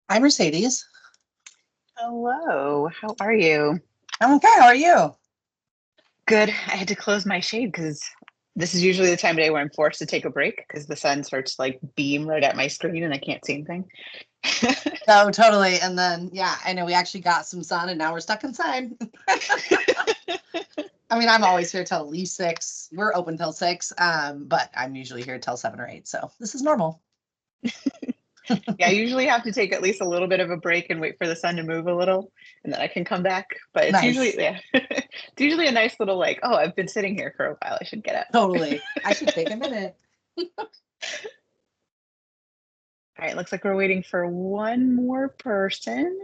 I'm Mercedes. Hello, how are you? I'm okay. How are you? Good. I had to close my shade because this is usually the time of day where I'm forced to take a break because the sun starts to like beam right at my screen and I can't see anything. Oh, totally. And then, yeah, I know we actually got some sun and now we're stuck inside. I mean, I'm always here till at least 6. We're open till 6, but I'm usually here till 7 or 8. So this is normal. Yeah, I usually have to take at least a little bit of a break and wait for the sun to move a little and then I can come back. But it's Nice. usually, yeah, it's usually a nice little like, oh, I've been sitting here for a while. I should get up. Totally. I should take a minute. All right, looks like we're waiting for one more person.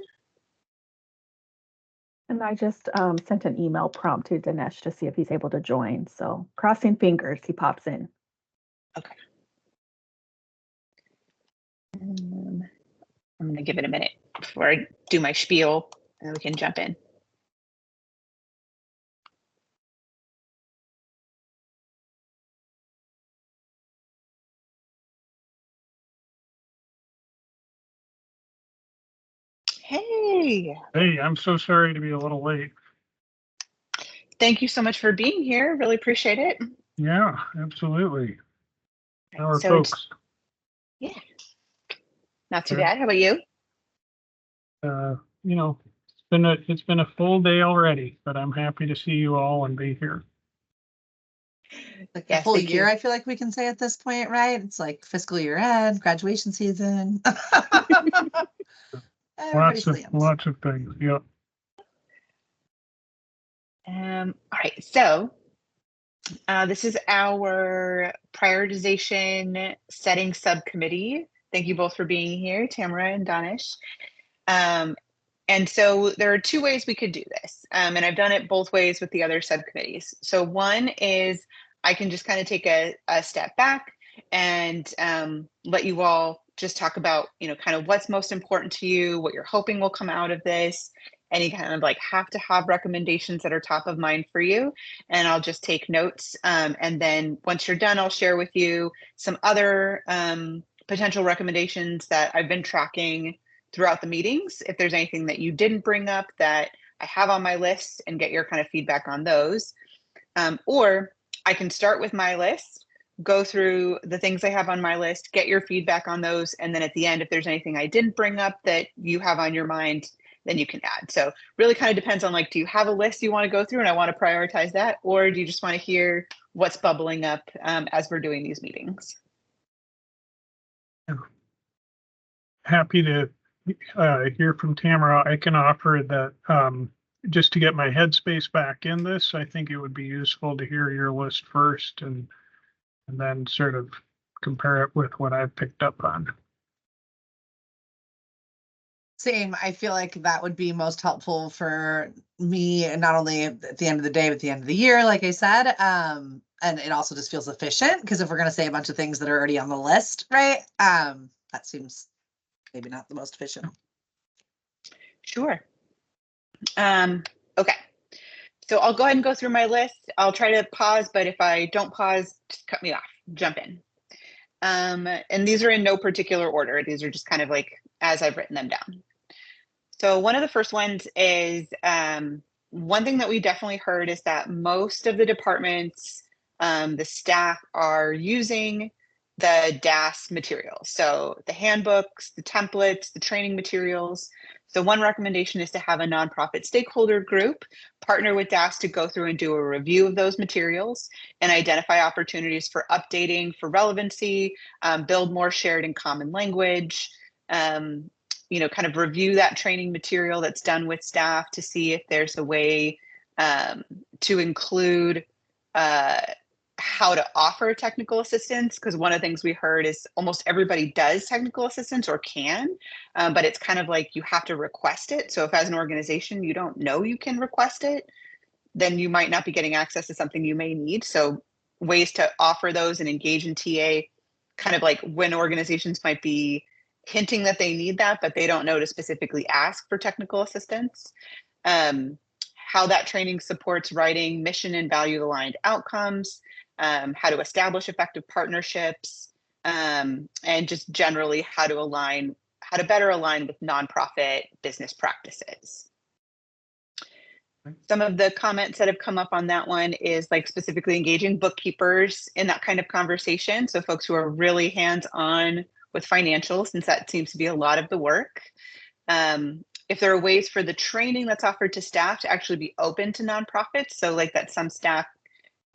And I just sent an email prompt to Dinesh to see if he's able to join. So crossing fingers, he pops in. Okay. I'm going to give it a minute before I do my spiel and then we can jump in. Hey. Hey, I'm so sorry to be a little late. Thank you so much for being here. Really appreciate it. Yeah, absolutely. How are So folks? yeah, not too Good. bad. How about you? You know, it's been a full day already, but I'm happy to see you all and be here. Like the Yes, full thank year, you. I feel like we can say at this point, right? It's like fiscal year end, graduation season. Everybody slams. Lots of things. Yep. All right. So this is our prioritization setting subcommittee. Thank you both for being here, Tamara and Danish. And so there are 2 ways we could do this. And I've done it both ways with the other subcommittees. So one is I can just kind of take a step back and let you all just talk about, kind of what's most important to you, what you're hoping will come out of this, any kind of like have to have recommendations that are top of mind for you. And I'll just take notes. And then once you're done, I'll share with you some other potential recommendations that I've been tracking throughout the meetings. If there's anything that you didn't bring up that I have on my list and get your kind of feedback on those. Or I can start with my list, go through the things I have on my list, get your feedback on those. And then at the end, if there's anything I didn't bring up that you have on your mind, then you can add. So really kind of depends on like, do you have a list you want to go through and I want to prioritize that? Or do you just want to hear what's bubbling up as we're doing these meetings? Happy to hear from Tamara. I can offer that just to get my headspace back in this, I think it would be useful to hear your list first and then sort of compare it with what I've picked up on. Same. I feel like that would be most helpful for me, and not only at the end of the day, but at the end of the year, like I said. And it also just feels efficient because if we're going to say a bunch of things that are already on the list, right? That seems maybe not the most efficient. Sure. Okay. So I'll go ahead and go through my list. I'll try to pause, but if I don't pause, just cut me off, jump in. And these are in no particular order. These are just kind of like as I've written them down. So one of the first ones is one thing that we definitely heard is that most of the departments, the staff are using the DAS materials. So the handbooks, the templates, the training materials. So one recommendation is to have a nonprofit stakeholder group partner with DAS to go through and do a review of those materials and identify opportunities for updating for relevancy, build more shared and common language, kind of review that training material that's done with staff to see if there's a way to include how to offer technical assistance, because one of the things we heard is almost everybody does technical assistance or can, but it's kind of like you have to request it. So if as an organization you don't know you can request it, then you might not be getting access to something you may need. So ways to offer those and engage in TA, kind of like when organizations might be hinting that they need that, but they don't know to specifically ask for technical assistance. How that training supports writing mission and value aligned outcomes, how to establish effective partnerships, and just generally how to align how to better align with nonprofit business practices. Some of the comments that have come up on that one is like specifically engaging bookkeepers in that kind of conversation. So folks who are really hands-on with financials, since that seems to be a lot of the work. If there are ways for the training that's offered to staff to actually be open to nonprofits, so like that some staff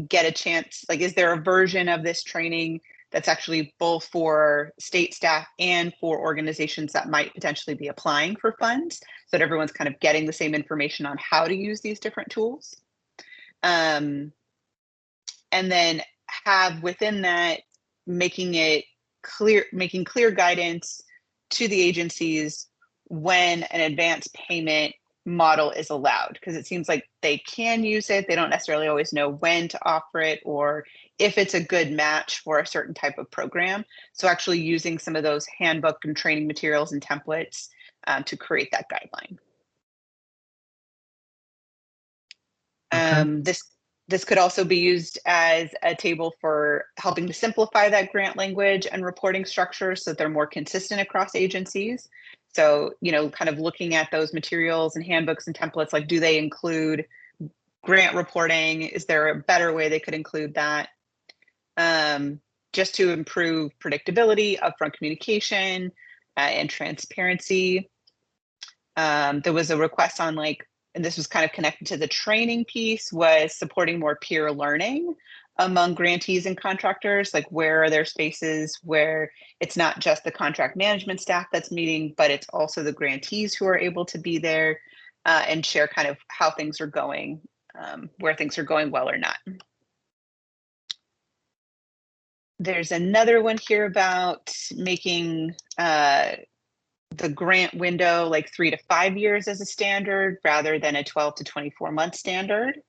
get a chance, like is there a version of this training that's actually both for state staff and for organizations that might potentially be applying for funds, so that everyone's kind of getting the same information on how to use these different tools. And then have within that, making clear guidance to the agencies when an advance payment model is allowed, because it seems like they can use it. They don't necessarily always know when to offer it or if it's a good match for a certain type of program. So actually using some of those handbook and training materials and templates to create that guideline. Okay. This could also be used as a table for helping to simplify that grant language and reporting structure so that they're more consistent across agencies. So, you know, kind of looking at those materials and handbooks and templates, like, do they include grant reporting? Is there a better way they could include that? Just to improve predictability, upfront communication, and transparency. There was a request on like, and this was kind of connected to the training piece, was supporting more peer learning among grantees and contractors. Like, where are there spaces where it's not just the contract management staff that's meeting, but it's also the grantees who are able to be there and share kind of how things are going, where things are going well or not. There's another one here about making the grant window like 3 to 5 years as a standard rather than a 12 to 24 month standard.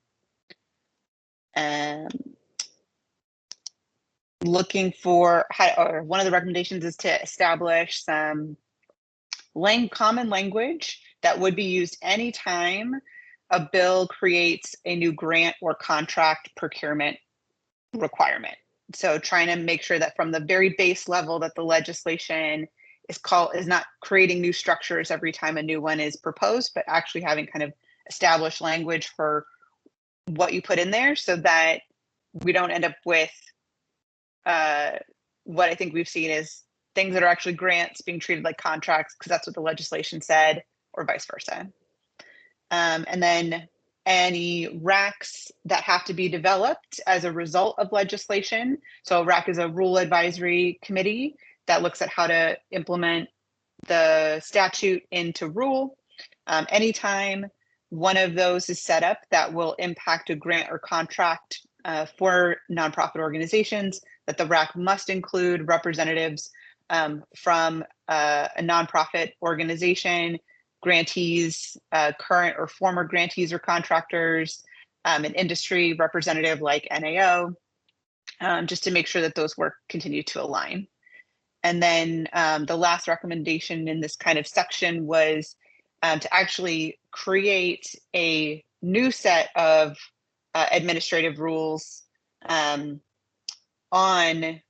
Looking for or one of the recommendations is to establish some common language that would be used anytime a bill creates a new grant or contract procurement requirement. So trying to make sure that from the very base level that the legislation is not creating new structures every time a new one is proposed, but actually having kind of established language for what you put in there so that we don't end up with what I think we've seen is things that are actually grants being treated like contracts because that's what the legislation said, or vice versa. And then any RACs that have to be developed as a result of legislation. So RAC is a rule advisory committee that looks at how to implement the statute into rule. Anytime one of those is set up that will impact a grant or contract for nonprofit organizations, that the RAC must include representatives from a nonprofit organization, grantees, current or former grantees or contractors, an industry representative like NAO, just to make sure that those work continue to align. And then the last recommendation in this kind of section was to actually create a new set of administrative rules on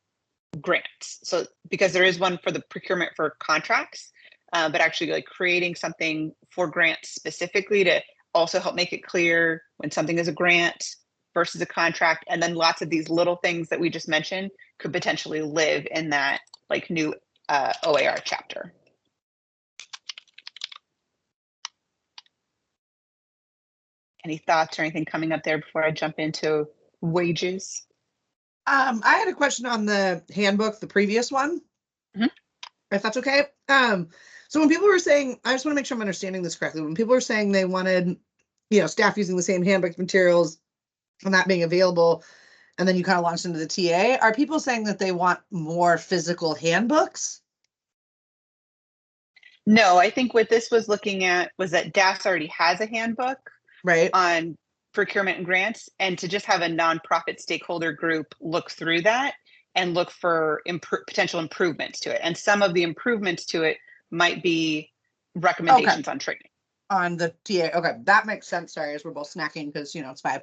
grants. So because there is one for the procurement for contracts, but actually like creating something for grants specifically to also help make it clear when something is a grant versus a contract. And then lots of these little things that we just mentioned could potentially live in that like new OAR chapter. Any thoughts or anything coming up there before I jump into wages? I had a question on the handbook, the previous one, if that's okay. So when people were saying, I just want to make sure I'm understanding this correctly. When people were saying they wanted, you know, staff using the same handbook materials and that being available, and then you kind of launched into the TA, are people saying that they want more physical handbooks? No, I think what this was looking at was that DAS already has a handbook Right. on procurement and grants, and to just have a nonprofit stakeholder group look through that and look for potential improvements to it. And some of the improvements to it might be recommendations on training. On the TA. Okay, that makes sense. Sorry, as we're both snacking because, you know, it's 5.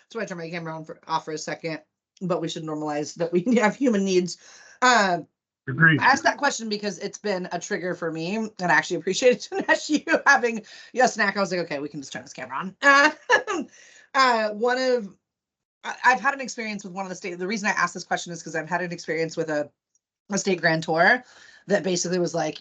So I turn my camera off for a second, but we should normalize that we have human needs. Agreed. I asked that question because it's been a trigger for me, and I actually appreciated Dinesh, you having a snack. I was like, okay, we can just turn this camera on. I've had an experience with one of the state. The reason I asked this question is because I've had an experience with a state grantor that basically was like,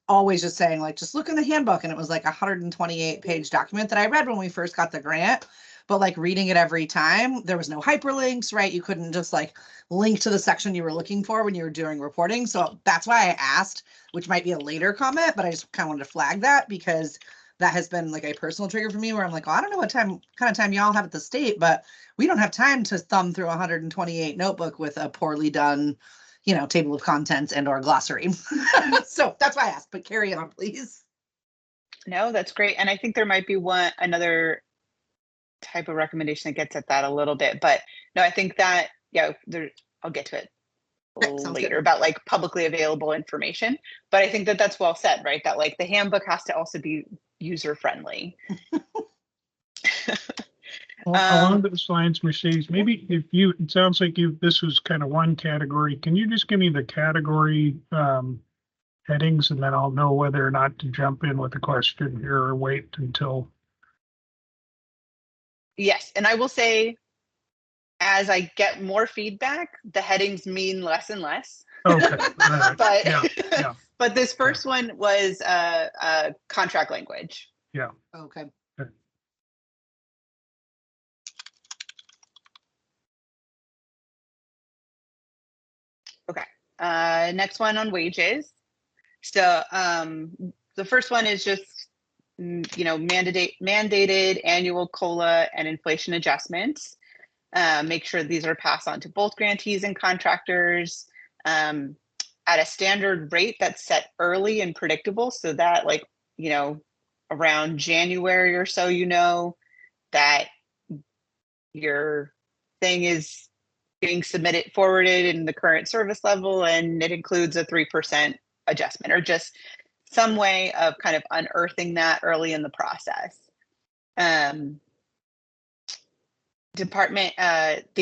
always just saying like, just look in the handbook. And it was like a 128-page document that I read when we first got the grant. But like reading it every time, there was no hyperlinks, right? You couldn't just like link to the section you were looking for when you were doing reporting. So that's why I asked, which might be a later comment, but I just kind of wanted to flag that because that has been like a personal trigger for me where I'm like, well, I don't know what kind of time y'all have at the state, but we don't have time to thumb through 128 notebook with a poorly done, table of contents and or glossary. So that's why I asked, but carry on, please. No, that's great. And I think there might be another type of recommendation that gets at that a little bit, but no, I think that, I'll get to it later about like publicly available information, but I think that that's well said, right? That like the handbook has to also be user friendly. Along those lines, Mercedes, maybe it sounds like this was kind of one category. Can you just give me the category headings, and then I'll know whether or not to jump in with a question here or wait until. Yes, and I will say, as I get more feedback, the headings mean less and less. Okay. But yeah. But this first one was contract language. Yeah. Okay. Okay. Next one on wages. So the first one is just mandated annual COLA and inflation adjustments. Make sure these are passed on to both grantees and contractors at a standard rate that's set early and predictable, so that around January or so, that your thing is being forwarded in the current service level, and it includes a 3% adjustment, or just some way of kind of unearthing that early in the process. The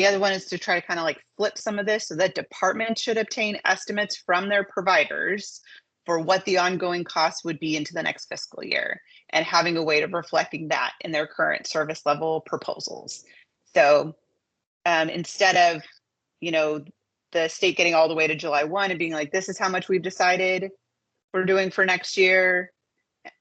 other one is to try to kind of like flip some of this so that departments should obtain estimates from their providers for what the ongoing costs would be into the next fiscal year, and having a way of reflecting that in their current service level proposals. So instead of, the state getting all the way to July 1 and being like, this is how much we've decided we're doing for next year,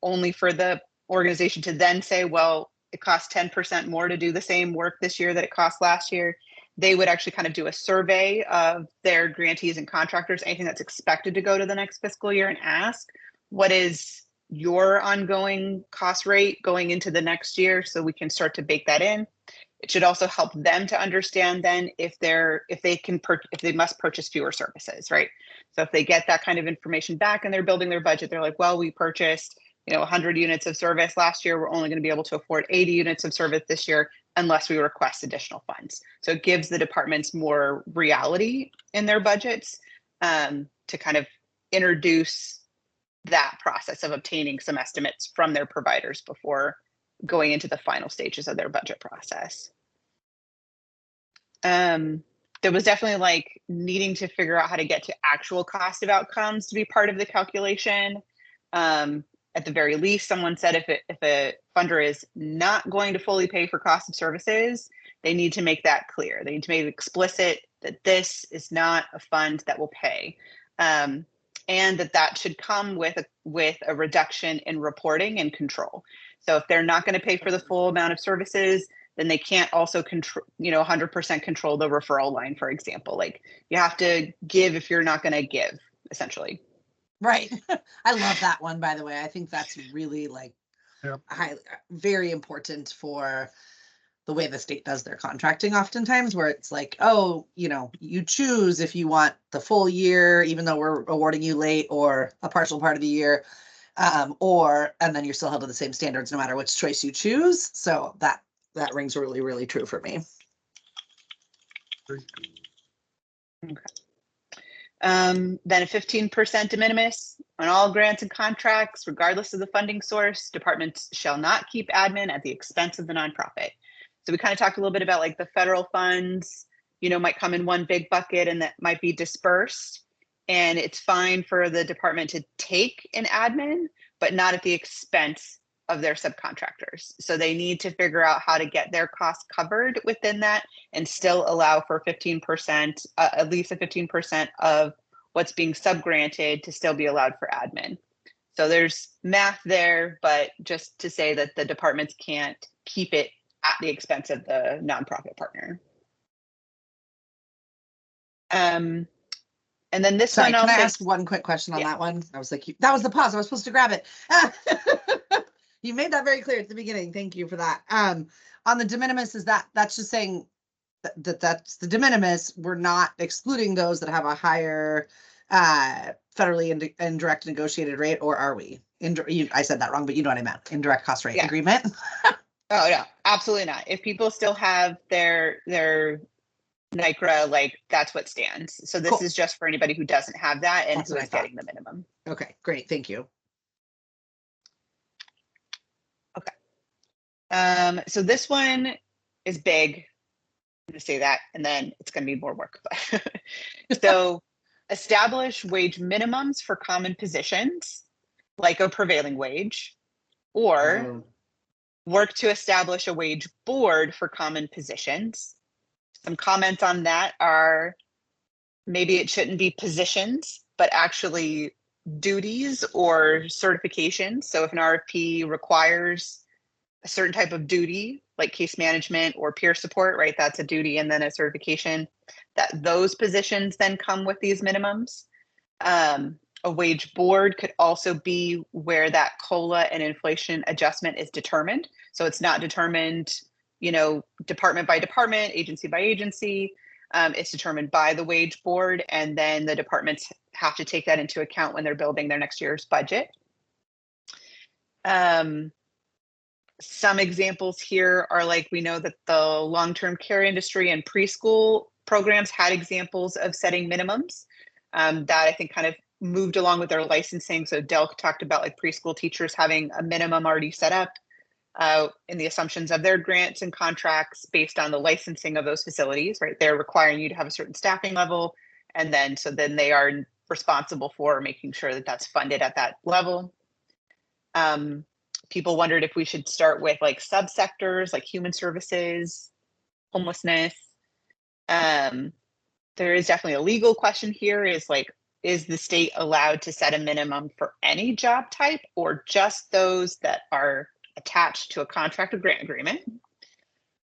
only for the organization to then say, well, it costs 10% more to do the same work this year that it cost last year. They would actually kind of do a survey of their grantees and contractors, anything that's expected to go to the next fiscal year, and ask, what is your ongoing cost rate going into the next year, so we can start to bake that in. It should also help them to understand then if they must purchase fewer services, right? So if they get that kind of information back and they're building their budget, they're like, well, we purchased 100 units of service last year. We're only going to be able to afford 80 units of service this year unless we request additional funds. So it gives the departments more reality in their budgets to kind of introduce that process of obtaining some estimates from their providers before going into the final stages of their budget process. There was definitely like needing to figure out how to get to actual cost of outcomes to be part of the calculation. At the very least, someone said if a funder is not going to fully pay for cost of services, they need to make that clear. They need to make it explicit that this is not a fund that will pay. And that should come with a reduction in reporting and control. So if they're not going to pay for the full amount of services, then they can't also control, 100% control the referral line, for example. Like, you have to give if you're not going to give, essentially. Right. I love that one, by the way. I think that's really very important for the way the state does their contracting oftentimes, where it's like, oh, you choose if you want the full year, even though we're awarding you late, or a partial part of the year, and then you're still held to the same standards no matter which choice you choose. So that rings really, really true for me. Okay. Then a 15% de minimis on all grants and contracts, regardless of the funding source. Departments shall not keep admin at the expense of the nonprofit. So we kind of talked a little bit about like the federal funds, might come in one big bucket and that might be dispersed. and it's fine for the department to take an admin, but not at the expense of their subcontractors. So they need to figure out how to get their costs covered within that and still allow for 15%, at least a 15% of what's being subgranted to still be allowed for admin. So there's math there, but just to say that the departments can't keep it at the expense of the nonprofit partner. And then this Sorry, one, can I ask one quick question on that one? I was like, that was the pause. I was supposed to grab it. You made that very clear at the beginning. Thank you for that. On the de minimis, is that's just saying that's the de minimis. We're not excluding those that have a higher federally indirect negotiated rate, or are we? I said that wrong, but you know what I meant. Indirect cost rate agreement. Oh no, absolutely not. If people still have their NICRA, like that's what stands. So this is just for anybody who doesn't have that and who is getting the minimum. Okay, great. Thank you. Okay. So this one is big. I'm going to say that, and then it's going to be more work. So establish wage minimums for common positions, like a prevailing wage, or work to establish a wage board for common positions. Some comments on that are maybe it shouldn't be positions, but actually duties or certifications. So if an RFP requires a certain type of duty, like case management or peer support, right? That's a duty and then a certification, that those positions then come with these minimums. A wage board could also be where that COLA and inflation adjustment is determined. So it's not determined, department by department, agency by agency. It's determined by the wage board, and then the departments have to take that into account when they're building their next year's budget. Some examples here are like, we know that the long-term care industry and preschool programs had examples of setting minimums that I think kind of moved along with their licensing. So Delk talked about like preschool teachers having a minimum already set up in the assumptions of their grants and contracts based on the licensing of those facilities, right? They're requiring you to have a certain staffing level. And then they are responsible for making sure that that's funded at that level. People wondered if we should start with like subsectors like human services, homelessness. There is definitely a legal question here, is the state allowed to set a minimum for any job type or just those that are attached to a contract or grant agreement?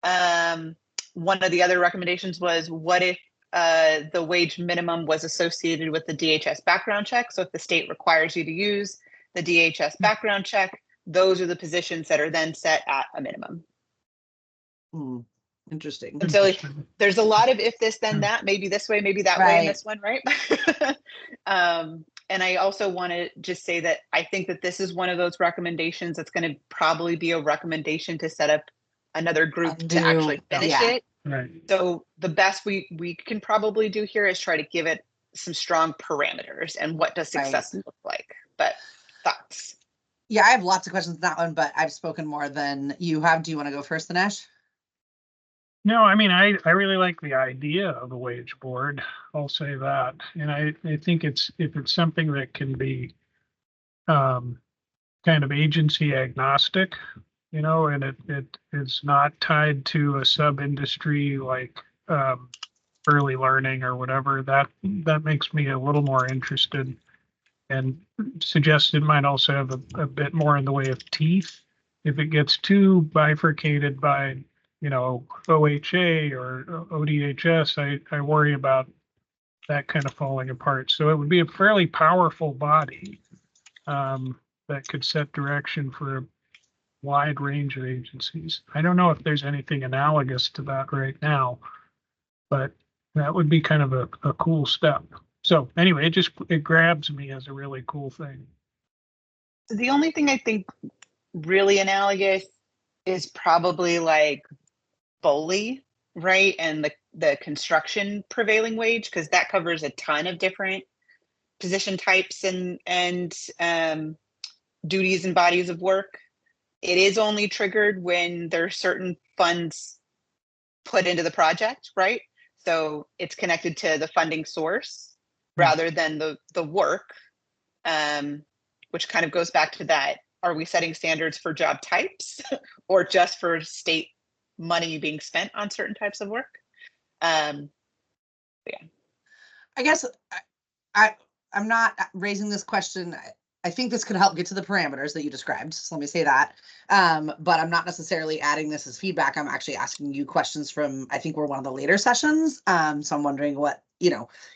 One of the other recommendations was, what if the wage minimum was associated with the DHS background check? So if the state requires you to use the DHS background check, those are the positions that are then set at a minimum. Interesting. And so there's a lot of if this, then that, maybe this way, maybe that way in this one, right? And I also want to just say that I think that this is one of those recommendations that's going to probably be a recommendation to set up another group to actually finish it. Right. So the best we can probably do here is try to give it some strong parameters and what does success look like. But thoughts? Yeah, I have lots of questions on that one, but I've spoken more than you have. Do you want to go first, Dinesh? No, I mean, I really like the idea of a wage board. I'll say that. And I think if it's something that can be kind of agency agnostic, and it is not tied to a sub-industry like early learning or whatever, that makes me a little more interested, and suggest it might also have a bit more in the way of teeth. If it gets too bifurcated by OHA or ODHS, I worry about that kind of falling apart. So it would be a fairly powerful body that could set direction for a wide range of agencies. I don't know if there's anything analogous to that right now, but that would be kind of a cool step. So anyway, it grabs me as a really cool thing. The only thing I think really analogous is probably like Foley, right? And the construction prevailing wage, because that covers a ton of different position types and duties and bodies of work. It is only triggered when there's certain funds put into the project, right? So it's connected to the funding source. rather than the work, which kind of goes back to that. Are we setting standards for job types or just for state money being spent on certain types of work? Yeah. I guess I'm not raising this question. I think this could help get to the parameters that you described. So let me say that. But I'm not necessarily adding this as feedback. I'm actually asking you questions from, I think we're one of the later sessions. So I'm wondering what,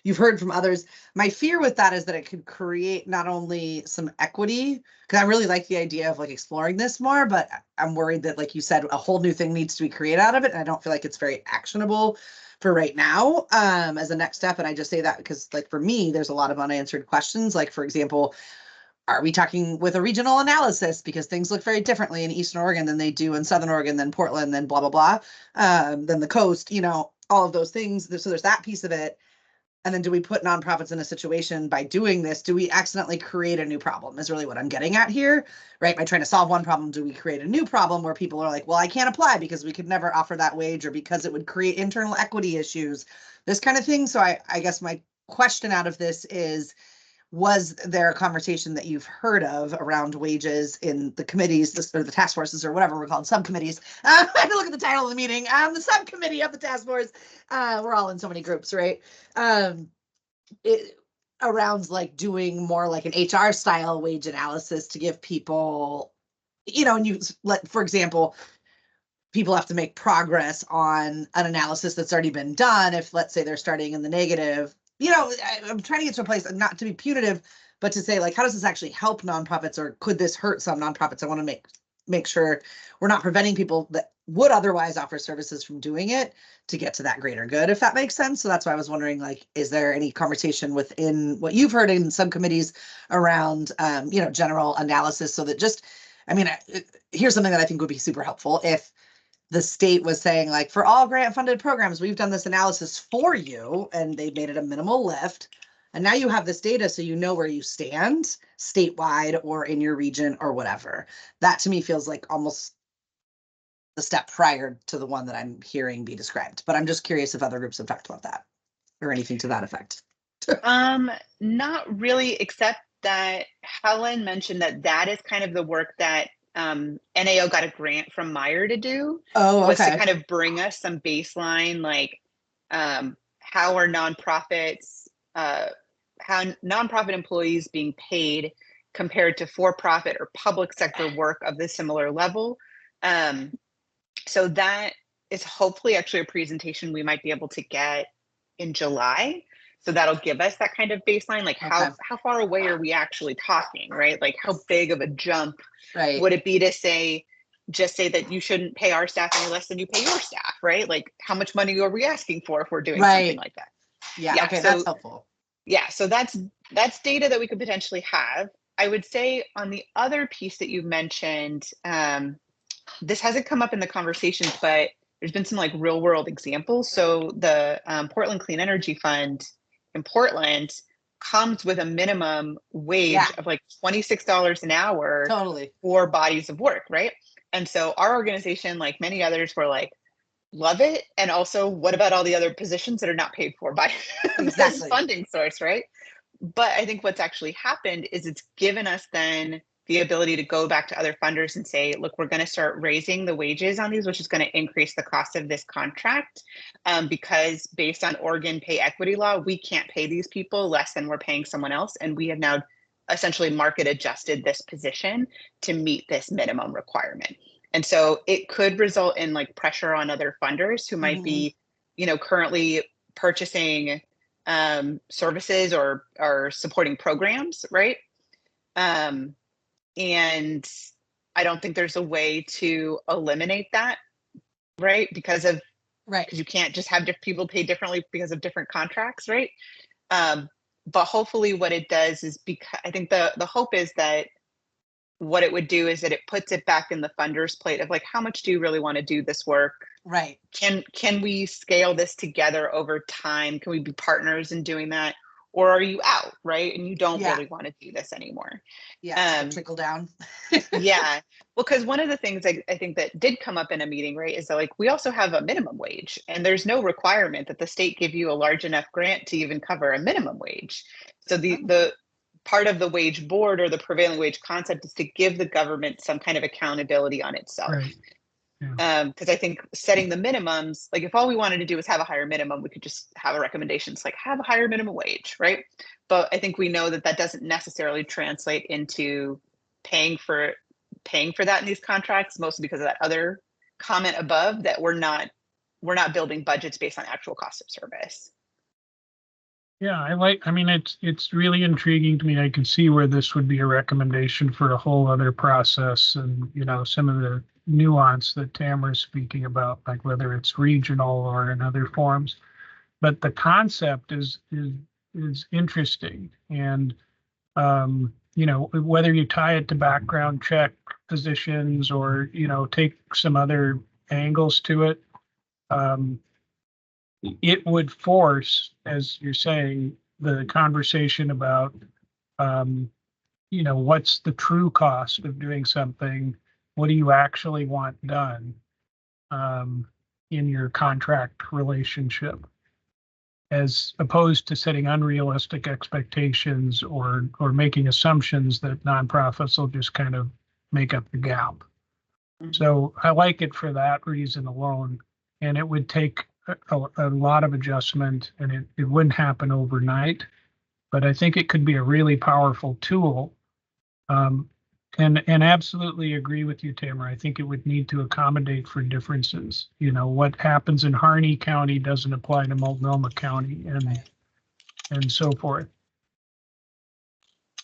you've heard from others. My fear with that is that it could create not only some equity, because I really like the idea of like exploring this more, but I'm worried that, like you said, a whole new thing needs to be created out of it. And I don't feel like it's very actionable for right now, as a next step. And I just say that because, like, for me, there's a lot of unanswered questions. Like, for example, are we talking with a regional analysis because things look very differently in Eastern Oregon than they do in Southern Oregon, then Portland, then blah, blah, blah, then the coast, all of those things. So there's that piece of it. And then do we put nonprofits in a situation by doing this? Do we accidentally create a new problem is really what I'm getting at here, right? By trying to solve one problem, do we create a new problem where people are like, well, I can't apply because we could never offer that wage or because it would create internal equity issues, this kind of thing. So I guess my question out of this is, was there a conversation that you've heard of around wages in the committees or the task forces or whatever we're called, subcommittees? I have to look at the title of the meeting. The subcommittee of the task force. We're all in so many groups, right? Around like doing more like an HR style wage analysis to give people, and you let, for example, people have to make progress on an analysis that's already been done. If let's say they're starting in the negative, I'm trying to get to a place, not to be punitive, but to say, like, how does this actually help nonprofits, or could this hurt some nonprofits? I want to make sure we're not preventing people that would otherwise offer services from doing it to get to that greater good, if that makes sense. So that's why I was wondering, like, is there any conversation within what you've heard in subcommittees around, general analysis, so that here's something that I think would be super helpful. If the state was saying, like, for all grant funded programs, we've done this analysis for you, and they made it a minimal lift. And now you have this data, so you know where you stand statewide or in your region or whatever. That to me feels like almost the step prior to the one that I'm hearing be described. But I'm just curious if other groups have talked about that or anything to that effect. Not really, except that Helen mentioned that is kind of the work that NAO got a grant from Meyer to do. Oh, okay. Was to kind of bring us some baseline, like how are nonprofits, how nonprofit employees being paid compared to for-profit or public sector work of the similar level. So that is hopefully actually a presentation we might be able to get in July. So that'll give us that kind of baseline, like how far away are we actually talking, right? Like how big of a jump would it be to just say that you shouldn't pay our staff any less than you pay your staff, right? Like how much money are we asking for if we're doing something like that? Yeah, okay, so that's helpful. Yeah, so that's data that we could potentially have. I would say on the other piece that you mentioned, this hasn't come up in the conversations, but there's been some like real world examples. So the Portland Clean Energy Fund in Portland comes with a minimum wage of like $26 an hour for bodies of work, right? And so our organization, like many others, were like, love it. And also, what about all the other positions that are not paid for by this funding source, right? But I think what's actually happened is it's given us then the ability to go back to other funders and say, look, we're going to start raising the wages on these, which is going to increase the cost of this contract, because based on Oregon pay equity law, we can't pay these people less than we're paying someone else. And we have now essentially market adjusted this position to meet this minimum requirement. And so it could result in like pressure on other funders who might be, currently purchasing services or supporting programs, right? And I don't think there's a way to eliminate that, right? Because you can't just have people pay differently because of different contracts, right? But hopefully what it does is, because I think the hope is that what it would do is that it puts it back in the funder's plate of like, how much do you really want to do this work? Right. Can we scale this together over time? Can we be partners in doing that? or are you out, right? And you don't Yeah. really want to do this anymore. Yeah, it's like a trickle down. Yeah. Well, because one of the things I think that did come up in a meeting, right, is that like we also have a minimum wage, and there's no requirement that the state give you a large enough grant to even cover a minimum wage. So the part of the wage board or the prevailing wage concept is to give the government some kind of accountability on itself. Right. Yeah. Because I think setting the minimums, like if all we wanted to do was have a higher minimum, we could just have a recommendation. It's like have a higher minimum wage, right? But I think we know that that doesn't necessarily translate into paying for that in these contracts, mostly because of that other comment above, that we're not building budgets based on actual cost of service. Yeah, I mean, it's really intriguing to me. I can see where this would be a recommendation for a whole other process, and some of the nuance that Tamara's speaking about, like whether it's regional or in other forms. But the concept is interesting, and whether you tie it to background check positions or take some other angles to it, it would force, as you're saying, the conversation about what's the true cost of doing something, what do you actually want done in your contract relationship, as opposed to setting unrealistic expectations or making assumptions that nonprofits will just kind of make up the gap. Mm-hmm. So I like it for that reason alone, and it would take a lot of adjustment, and it wouldn't happen overnight, but I think it could be a really powerful tool. And absolutely agree with you, Tamara. I think it would need to accommodate for differences. What happens in Harney County doesn't apply to Multnomah County, and so forth.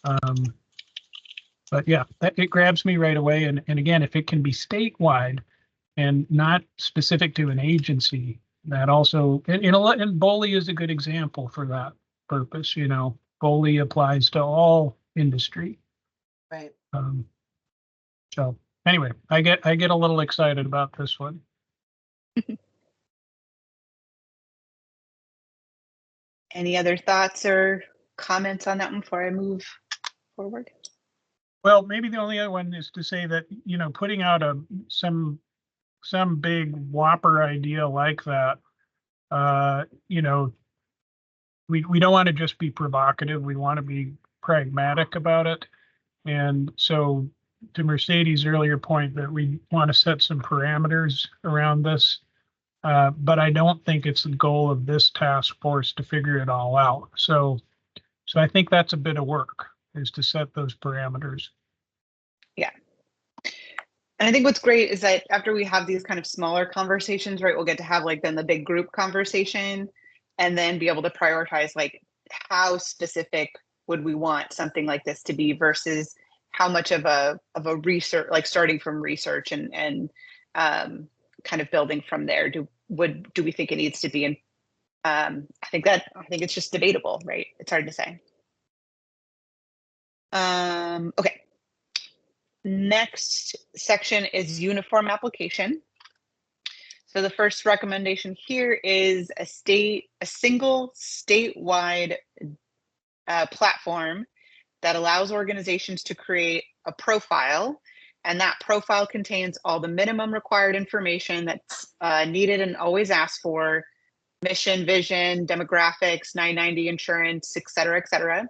But yeah, it grabs me right away. And again, if it can be statewide and not specific to an agency, that also, and BOLI is a good example for that purpose. BOLI applies to all industry. Right. So anyway, I get a little excited about this one. Any other thoughts or comments on that one before I move forward? Well, maybe the only other one is to say that, putting out some big whopper idea like that, we don't want to just be provocative. We want to be pragmatic about it. And so, to Mercedes' earlier point, that we want to set some parameters around this, but I don't think it's the goal of this task force to figure it all out. So I think that's a bit of work, is to set those parameters. Yeah. And I think what's great is that after we have these kind of smaller conversations, right, we'll get to have like then the big group conversation, and then be able to prioritize like how specific would we want something like this to be versus how much of a research, like starting from research and kind of building from there. Do we think it needs to be? And I think it's just debatable, right? It's hard to say. Okay. Next section is uniform application. So the first recommendation here is a single statewide platform that allows organizations to create a profile, and that profile contains all the minimum required information that's needed and always asked for: mission, vision, demographics, 990 insurance, et cetera,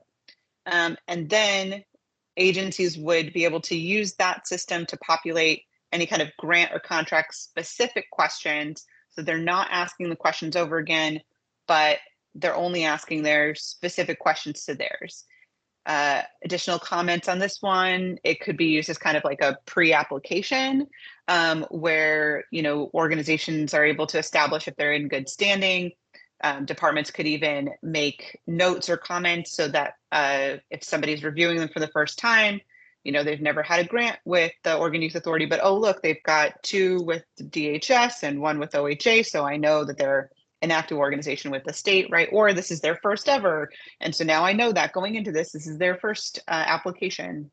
and then agencies would be able to use that system to populate any kind of grant or contract specific questions. So they're not asking the questions over again, but they're only asking their specific questions to theirs. Additional comments on this one: it could be used as kind of like a pre-application where organizations are able to establish if they're in good standing. Departments could even make notes or comments so that if somebody's reviewing them for the first time, they've never had a grant with the Oregon Youth Authority, but oh look, they've got 2 with DHS and 1 with OHA, so I know that they're an active organization with the state, right? Or this is their first ever, and so now I know that going into this is their first application.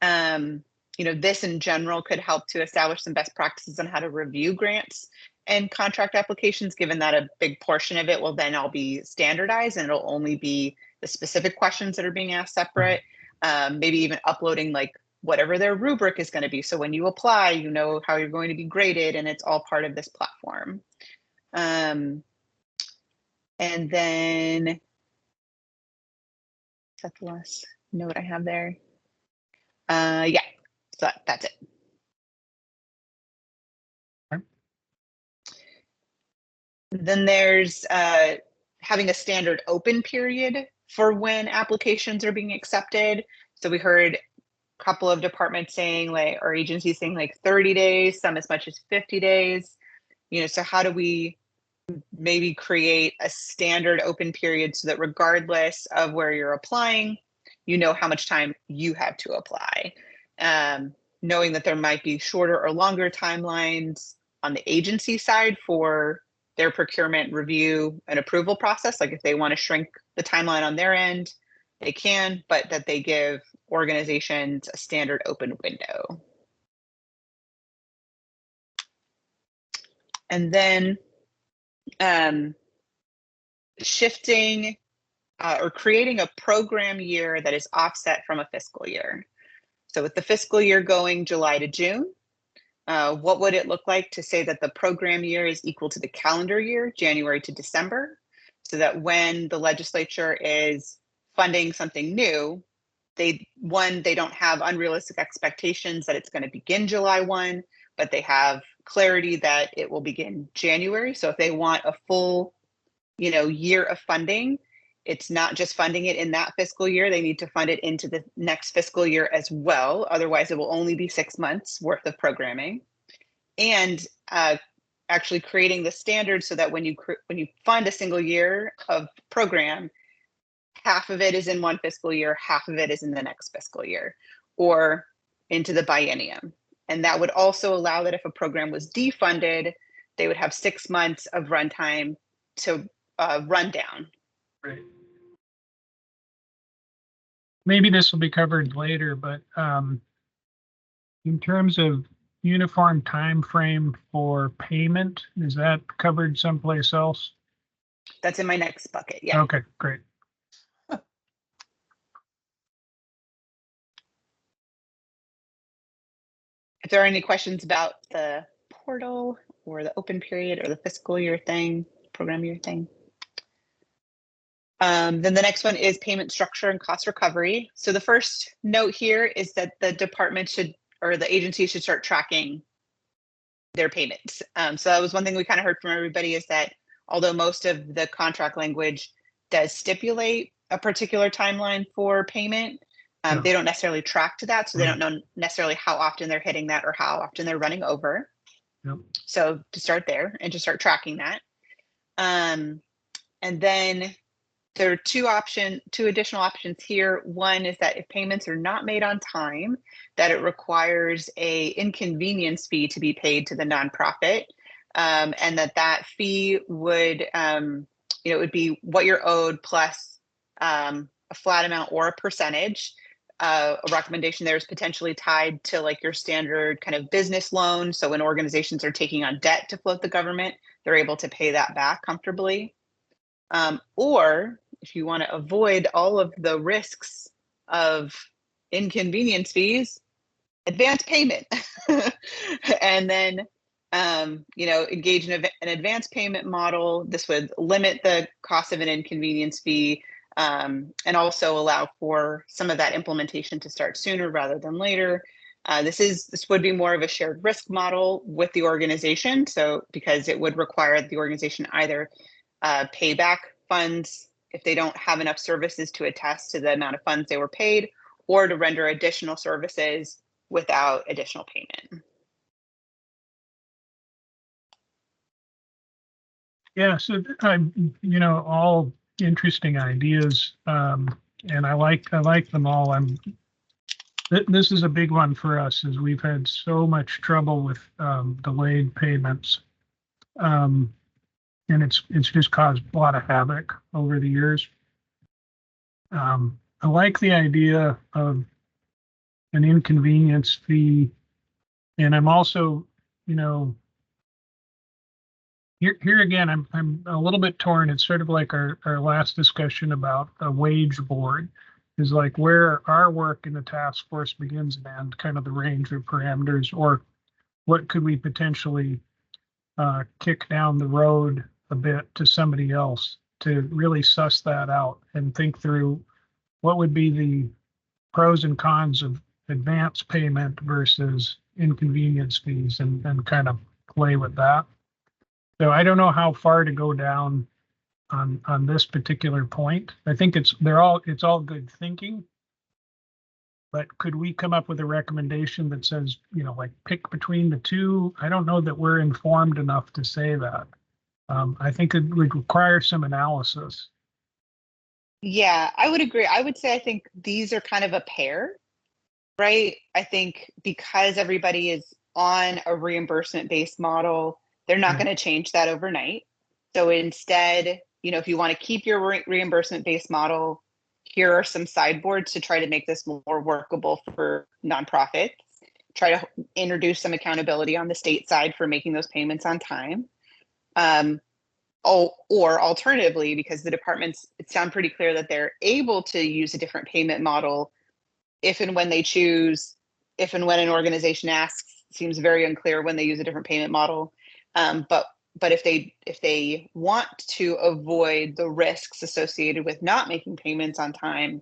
This in general could help to establish some best practices on how to review grants and contract applications, given that a big portion of it will then all be standardized and it'll only be the specific questions that are being asked separate. Maybe even uploading like whatever their rubric is going to be. So when you apply, you know how you're going to be graded, and it's all part of this platform. And then, is that the last note I have there? Yeah, so that's it. Then there's having a standard open period for when applications are being accepted. So we heard a couple of departments saying like, or agencies saying like 30 days, some as much as 50 days. You know, so how do we maybe create a standard open period so that regardless of where you're applying, you know how much time you have to apply, knowing that there might be shorter or longer timelines on the agency side for their procurement review and approval process. Like if they want to shrink the timeline on their end, they can, but that they give organizations a standard open window. And then shifting or creating a program year that is offset from a fiscal year. So with the fiscal year going July to June, what would it look like to say that the program year is equal to the calendar year, January to December, so that when the legislature is funding something new, they don't have unrealistic expectations that it's going to begin July 1, but they have clarity that it will begin January. So if they want a full, year of funding, it's not just funding it in that fiscal year, they need to fund it into the next fiscal year as well. Otherwise, it will only be 6 months worth of programming. And actually creating the standard so that when you fund a single year of program, half of it is in one fiscal year, half of it is in the next fiscal year, or into the biennium. And that would also allow that if a program was defunded, they would have 6 months of runtime to run down. Right. Maybe this will be covered later, but in terms of uniform time frame for payment, is that covered someplace else? That's in my next bucket. Yeah. Okay, great. If there are any questions about the portal or the open period or the fiscal year thing, program year thing. Then the next one is payment structure and cost recovery. So the first note here is that the department should, or the agency should start tracking their payments. So that was one thing we kind of heard from everybody, is that although most of the contract language does stipulate a particular timeline for payment, they don't necessarily track to that. So they don't know necessarily how often they're hitting that or how often they're running over. Yep. So to start there and to start tracking that. And then there are two additional options here. One is that if payments are not made on time, that it requires a inconvenience fee to be paid to the nonprofit, and that fee would, it would be what you're owed plus a flat amount or a percentage. A recommendation there is potentially tied to like your standard kind of business loan. So when organizations are taking on debt to float the government, they're able to pay that back comfortably. Or if you want to avoid all of the risks of inconvenience fees, advance payment. And then, engage in an advance payment model. This would limit the cost of an inconvenience fee, and also allow for some of that implementation to start sooner rather than later. This would be more of a shared risk model with the organization. So because it would require the organization either pay back funds if they don't have enough services to attest to the amount of funds they were paid, or to render additional services without additional payment. Yeah, so all interesting ideas, and I like them all. This is a big one for us, as we've had so much trouble with delayed payments. And it's just caused a lot of havoc over the years. I like the idea of an inconvenience fee, and I'm also, here again, I'm a little bit torn. It's sort of like our last discussion about a wage board, is like where our work in the task force begins and ends, kind of the range of parameters, or what could we potentially kick down the road a bit to somebody else to really suss that out and think through what would be the pros and cons of advance payment versus inconvenience fees, and kind of play with that. So I don't know how far to go down on this particular point. I think it's all good thinking. But could we come up with a recommendation that says, you know, like pick between the two? I don't know that we're informed enough to say that. I think it would require some analysis. Yeah, I would agree. I would say I think these are kind of a pair, right? I think because everybody is on a reimbursement-based model, they're not Right. going to change that overnight. So instead, you know, if you want to keep your reimbursement-based model, here are some sideboards to try to make this more workable for nonprofits. Try to introduce some accountability on the state side for making those payments on time. Or alternatively, because the departments, it sounds pretty clear that they're able to use a different payment model if and when they choose, if and when an organization asks. Seems very unclear when they use a different payment model. But if they want to avoid the risks associated with not making payments on time,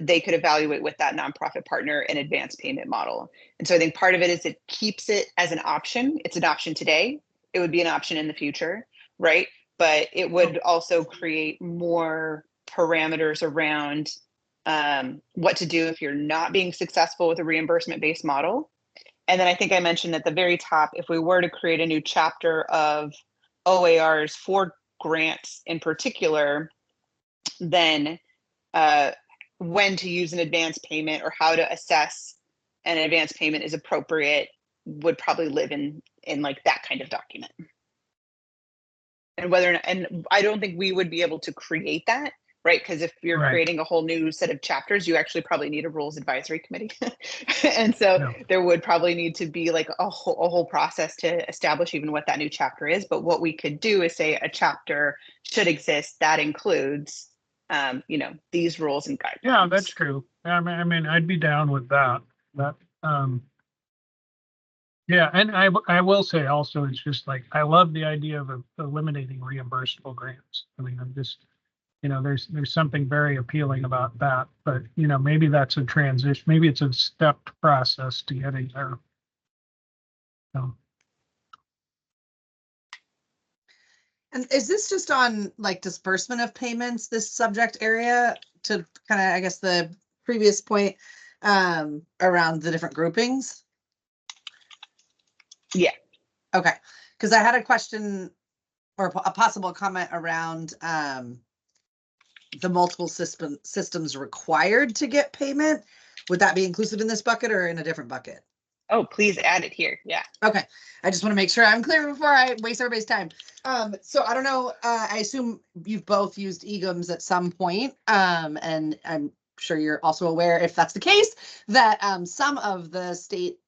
they could evaluate with that nonprofit partner an advanced payment model. And so I think part of it is it keeps it as an option. It's an option today. It would be an option in the future, right? But it would also create more parameters around what to do if you're not being successful with a reimbursement-based model. And then I think I mentioned at the very top, if we were to create a new chapter of OARs for grants in particular, then when to use an advance payment or how to assess an advance payment is appropriate would probably live in like that kind of document. And whether or not, and I don't think we would be able to create that, right? Because if you're Right. creating a whole new set of chapters, you actually probably need a rules advisory committee. And so there would probably need to be like a whole process to establish even what that new chapter is. But what we could do is say a chapter should exist that includes you know, these rules and guidelines. Yeah, that's true. I mean, I'd be down with that. But yeah, and I will say also, it's just like I love the idea of eliminating reimbursable grants. I mean, I'm just, you know, there's something very appealing about that. But you know, maybe that's a transition. Maybe it's a stepped process to getting there. So. And is this just on like disbursement of payments, this subject area, to kind of, I guess, the previous point around the different groupings? Yeah. Okay. Because I had a question or a possible comment around the multiple systems required to get payment. Would that be inclusive in this bucket or in a different bucket? Oh, please add it here. Yeah. Okay. I just want to make sure I'm clear before I waste everybody's time. So I don't know. I assume you've both used EGMs at some point. And I'm sure you're also aware, if that's the case, that some of the state,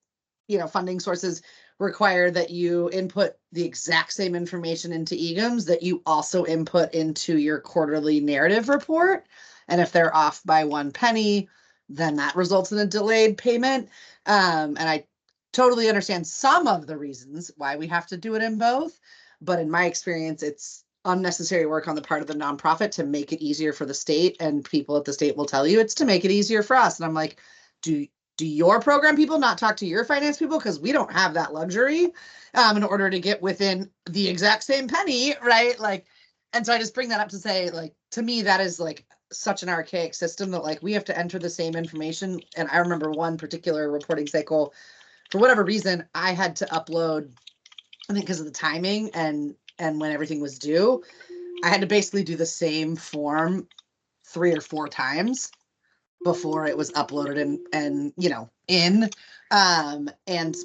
you know, funding sources require that you input the exact same information into EGMs that you also input into your quarterly narrative report. And if they're off by 1 penny, then that results in a delayed payment. And I totally understand some of the reasons why we have to do it in both, but in my experience, it's unnecessary work on the part of the nonprofit to make it easier for the state, and people at the state will tell you it's to make it easier for us. And I'm like, do your program people not talk to your finance people? Because we don't have that luxury in order to get within the exact same penny, right? Like, and so I just bring that up to say, like, to me, that is like such an archaic system that like we have to enter the same information. And I remember one particular reporting cycle, for whatever reason, I had to upload, I think because of the timing and when everything was due, I had to basically do the same form 3 or 4 times before it was uploaded and you know, and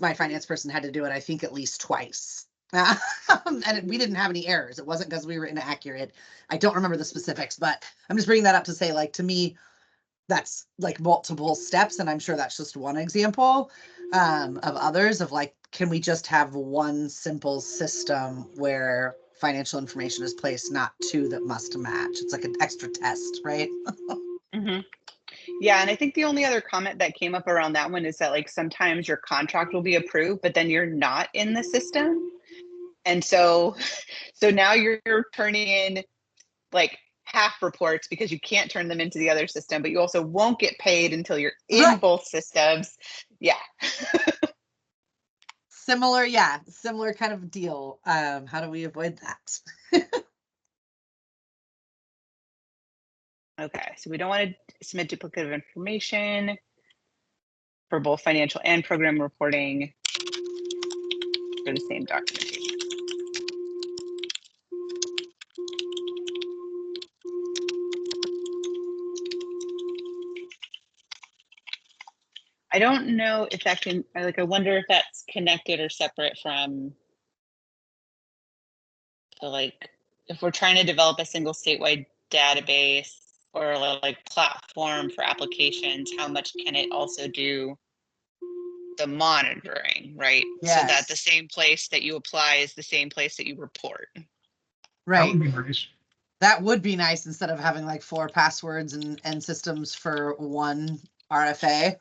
my finance person had to do it, I think, at least twice. And we didn't have any errors. It wasn't because we were inaccurate. I don't remember the specifics, but I'm just bringing that up to say, like, to me, that's like multiple steps, and I'm sure that's just one example of others of like can we just have one simple system where financial information is placed, not two that must match? It's like an extra test, right? Mm-hmm. Yeah, and I think the only other comment that came up around that one is that like sometimes your contract will be approved, but then you're not in the system. And so now you're turning in like half reports because you can't turn them into the other system, but you also won't get paid until you're in Right. both systems. Yeah. Similar kind of deal. How do we avoid that? Okay, so we don't want to submit duplicative information for both financial and program reporting for the same documentation. I don't know if that can, I wonder if that's connected or separate from, so like, if we're trying to develop a single statewide database or like platform for applications, how much can it also do the monitoring, right? Yes. So that the same place that you apply is the same place that you report. Right. That would be nice. That would be nice instead of having like 4 passwords and systems for one RFA.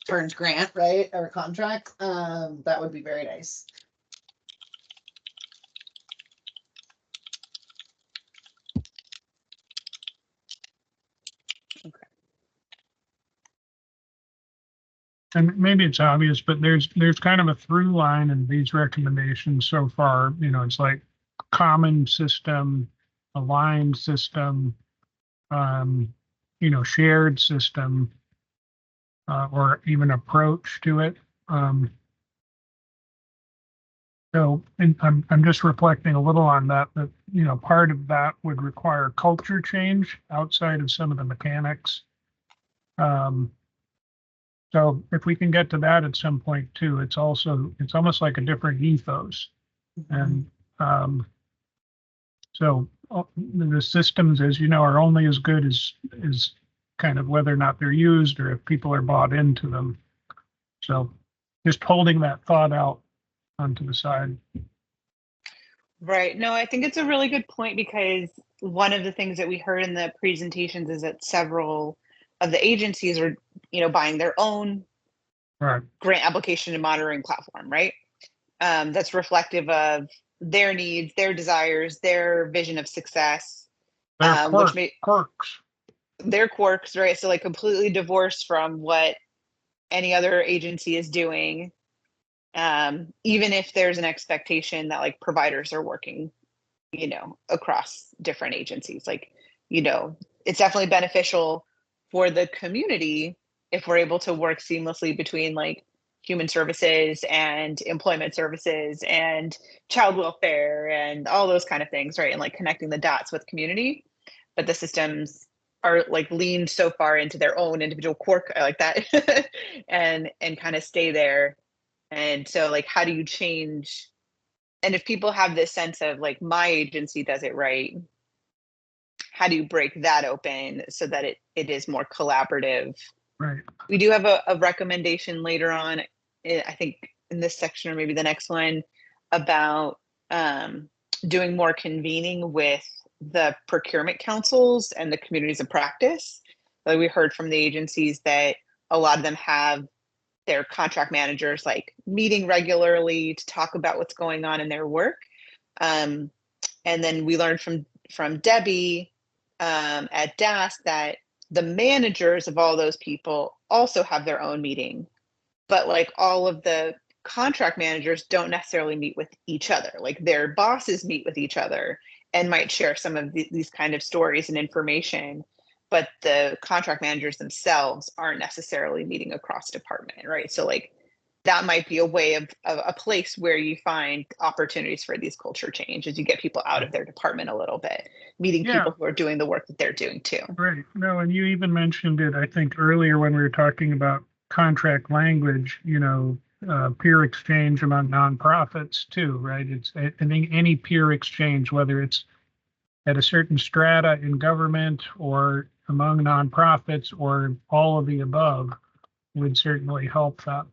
Turned grant, right? Or contract. That would be very nice. Okay. And maybe it's obvious, but there's kind of a through line in these recommendations so far. You know, it's like common system, aligned system, shared system, or even approach to it. And I'm just reflecting a little on that, part of that would require culture change outside of some of the mechanics. So if we can get to that at some point too, it's almost like a different ethos. And so the systems, as you know, are only as good as kind of whether or not they're used or if people are bought into them. So just holding that thought out onto the side. Right. No, I think it's a really good point because one of the things that we heard in the presentations is that several of the agencies are, buying their own Right. grant application and monitoring platform, right? That's reflective of their needs, their desires, their vision of success, Quirks. their quirks, right? So like completely divorced from what any other agency is doing. Even if there's an expectation that like providers are working, across different agencies, it's definitely beneficial for the community if we're able to work seamlessly between like human services and employment services and child welfare and all those kind of things, right? And like connecting the dots with community, but the systems are like leaned so far into their own individual quirk like that and kind of stay there. And so like, how do you change? And if people have this sense of like, my agency does it right, how do you break that open so that it is more collaborative? Right. We do have a recommendation later on, I think in this section or maybe the next one, about doing more convening with the procurement councils and the communities of practice. Like we heard from the agencies that a lot of them have their contract managers like meeting regularly to talk about what's going on in their work. And then we learned from Debbie at DAS that the managers of all those people also have their own meeting, but like all of the contract managers don't necessarily meet with each other. Like their bosses meet with each other and might share some of these kind of stories and information, but the contract managers themselves aren't necessarily meeting across department, right? So like that might be a way of a place where you find opportunities for these culture change as you get people out of their department a little bit, meeting people who are doing the work that they're doing too. Right. No, and you even mentioned it, I think, earlier when we were talking about contract language, peer exchange among nonprofits too, right? I think any peer exchange, whether it's at a certain strata in government or among nonprofits or all of the above, would certainly help that.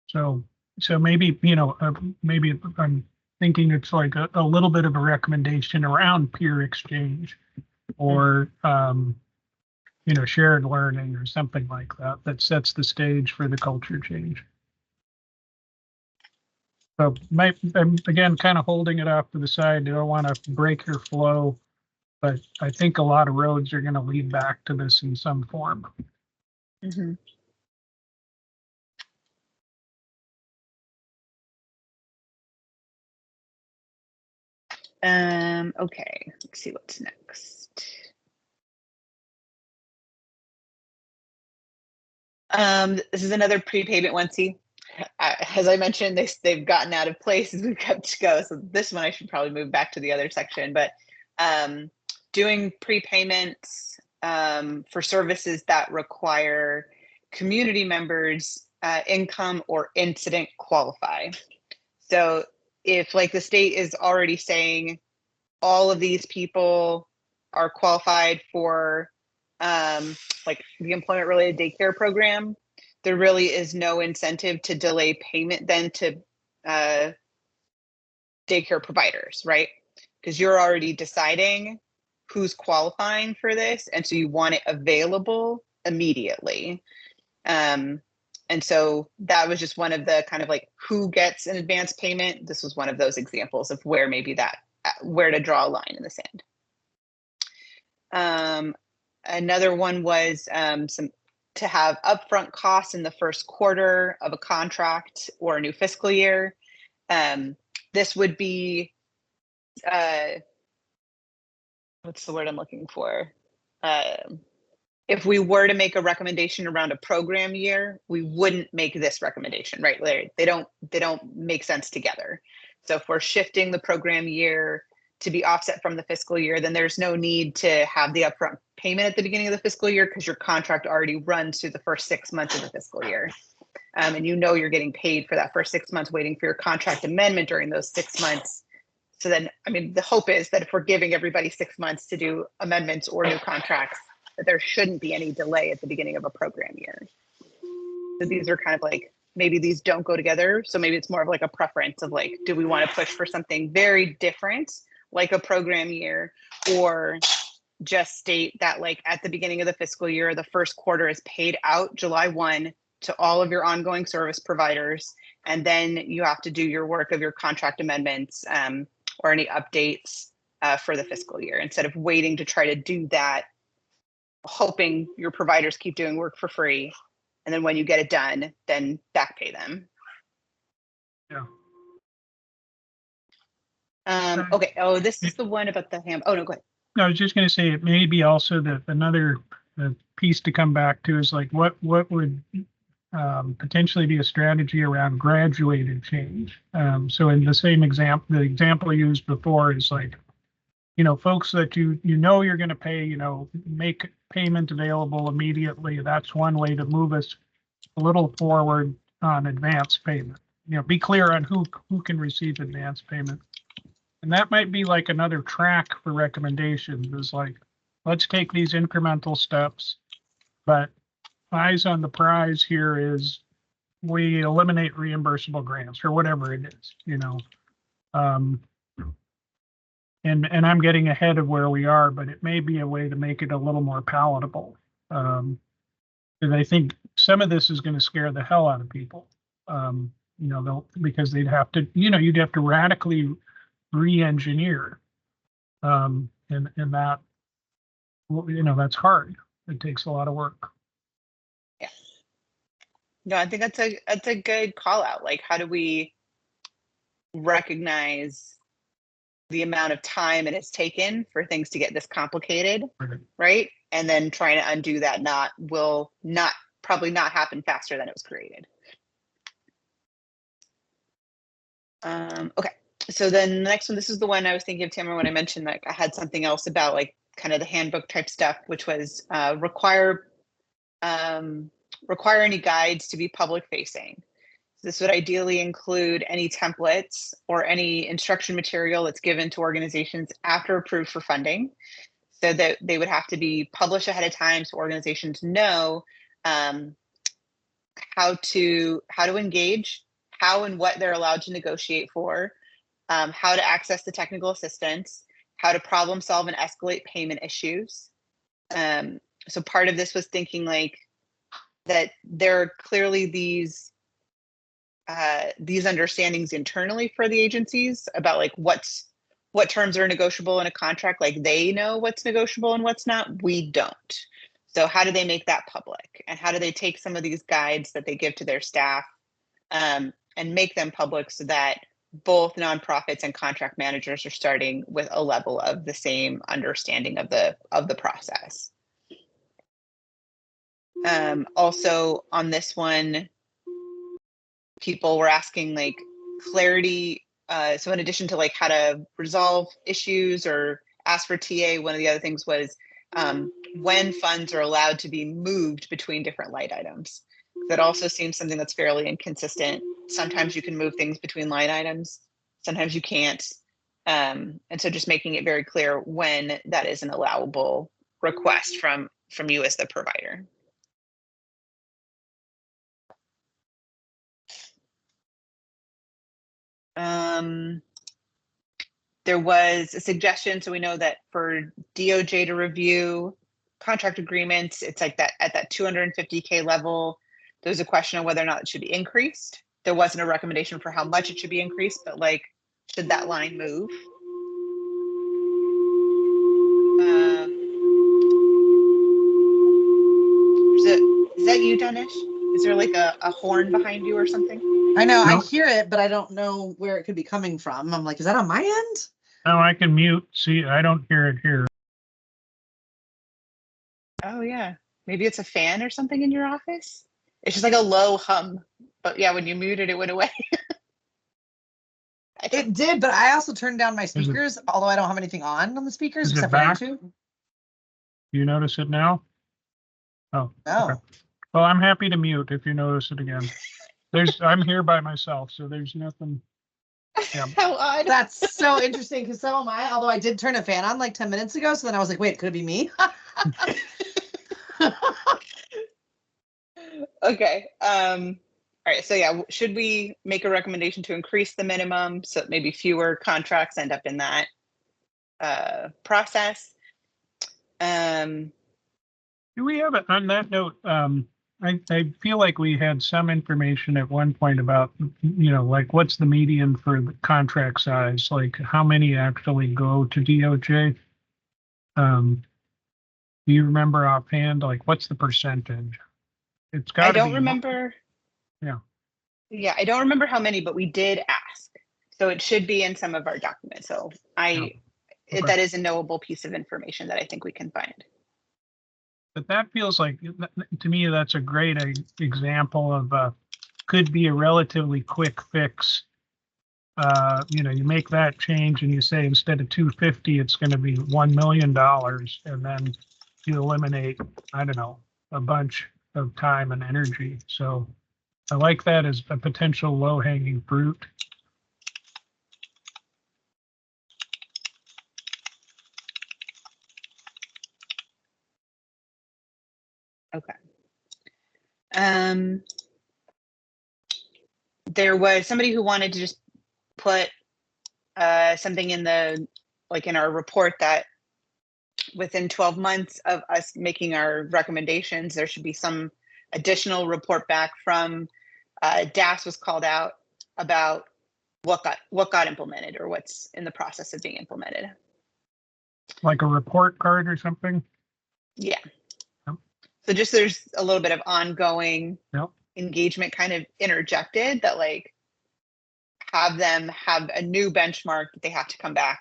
So maybe, maybe I'm thinking it's like a little bit of a recommendation around peer exchange or, shared learning or something like that, that sets the stage for the culture change. So I'm again kind of holding it off to the side. I don't want to break your flow, but I think a lot of roads are going to lead back to this in some form. Mm-hmm. Okay, let's see what's next. This is another prepayment one. See, as I mentioned, they've gotten out of place as we've kept to go. So this one I should probably move back to the other section, but doing prepayments for services that require community members' income or incident qualify. So if like the state is already saying all of these people are qualified for like the employment related daycare program, there really is no incentive to delay payment then to daycare providers, right? Because you're already deciding who's qualifying for this, and so you want it available immediately. And so that was just one of the kind of like who gets an advance payment. This was one of those examples of where maybe that, where to draw a line in the sand. Another one was to have upfront costs in the first quarter of a contract or a new fiscal year. This would be, what's the word I'm looking for? If we were to make a recommendation around a program year, we wouldn't make this recommendation, right? They don't make sense together. So if we're shifting the program year to be offset from the fiscal year, then there's no need to have the upfront payment at the beginning of the fiscal year because your contract already runs through the first 6 months of the fiscal year. And you're getting paid for that first 6 months, waiting for your contract amendment during those 6 months. So then, I mean, the hope is that if we're giving everybody 6 months to do amendments or new contracts, that there shouldn't be any delay at the beginning of a program year. So these are kind of like, maybe these don't go together. So maybe it's more of like a preference of like, do we want to push for something very different, like a program year, or just state that like at the beginning of the fiscal year, the first quarter is paid out July 1 to all of your ongoing service providers. And then you have to do your work of your contract amendments or any updates for the fiscal year, instead of waiting to try to do that, hoping your providers keep doing work for free. And then when you get it done, then back pay them. Yeah. Okay. Oh, this is the one about the ham. Oh, no, go ahead. No, I was just going to say it may be also that another piece to come back to is like what would potentially be a strategy around graduated change. So in the same example, the example used before is like, folks that you're going to pay, make payment available immediately. That's one way to move us a little forward on advance payment. Be clear on who can receive advance payment. And that might be like another track for recommendations, is like, let's take these incremental steps, but eyes on the prize here is we eliminate reimbursable grants or whatever it is, and I'm getting ahead of where we are, but it may be a way to make it a little more palatable. And I think some of this is going to scare the hell out of people, because they'd have to, you'd have to radically re-engineer, and that, that's hard. It takes a lot of work. Yeah. No, I think that's a good call out. Like, how do we recognize the amount of time it has taken for things to get this complicated, right? And then trying to undo that will probably not happen faster than it was created. Okay, so then the next one, this is the one I was thinking of, Tamara, when I mentioned like I had something else about like kind of the handbook type stuff, which was require any guides to be public facing. This would ideally include any templates or any instruction material that's given to organizations after approved for funding, so that they would have to be published ahead of time so organizations know how to engage, how and what they're allowed to negotiate for, how to access the technical assistance, how to problem solve and escalate payment issues. So part of this was thinking like that there are clearly these understandings internally for the agencies about like what terms are negotiable in a contract. Like they know what's negotiable and what's not. We don't. So how do they make that public? And how do they take some of these guides that they give to their staff and make them public so that both nonprofits and contract managers are starting with a level of the same understanding of the process. Also on this one, people were asking like clarity. So in addition to like how to resolve issues or ask for TA, one of the other things was when funds are allowed to be moved between different line items. That also seems something that's fairly inconsistent. Sometimes you can move things between line items, sometimes you can't. And so just making it very clear when that is an allowable request from you as the provider. There was a suggestion, so we know that for DOJ to review contract agreements, it's like that at that 250K level. There's a question of whether or not it should be increased. There wasn't a recommendation for how much it should be increased, but like, should that line move? Is that you, Danish? Is there like a horn behind you or something? I know, Nope. I hear it, but I don't know where it could be coming from. I'm like, is that on my end? Oh, I can mute. See, I don't hear it here. Oh yeah, maybe it's a fan or something in your office. It's just like a low hum, but yeah, when you muted, it went away. It did, but I also turned down my speakers, although I don't have anything on the speakers Is it except for back? YouTube. You notice it now? Oh, No. okay. Well, I'm happy to mute if you notice it again. I'm here by myself, so there's nothing. Yeah. How odd. That's so interesting because so am I, although I did turn a fan on like 10 minutes ago. So then I was like, wait, could it be me? Okay. All right. So yeah, should we make a recommendation to increase the minimum so that maybe fewer contracts end up in that process? Do we have it on that note? I feel like we had some information at one point about, like what's the median for the contract size? Like how many actually go to DOJ? Do you remember offhand? Like what's the percentage? It's got to be. I don't remember. Yeah. Yeah, I don't remember how many, but we did ask. So it should be in some of our documents. So Okay. That is a knowable piece of information that I think we can find. But that feels like, to me, that's a great example of could be a relatively quick fix. You make that change and you say instead of 250, it's going to be $1 million, and then you eliminate, I don't know, a bunch of time and energy. So I like that as a potential low-hanging fruit. Okay. There was somebody who wanted to just put something in in our report that within 12 months of us making our recommendations, there should be some additional report back from DAS was called out about what got implemented or what's in the process of being implemented. Like a report card or something? Yeah. Yep. So just there's a little bit of ongoing Yep. engagement kind of interjected that like have them have a new benchmark that they have to come back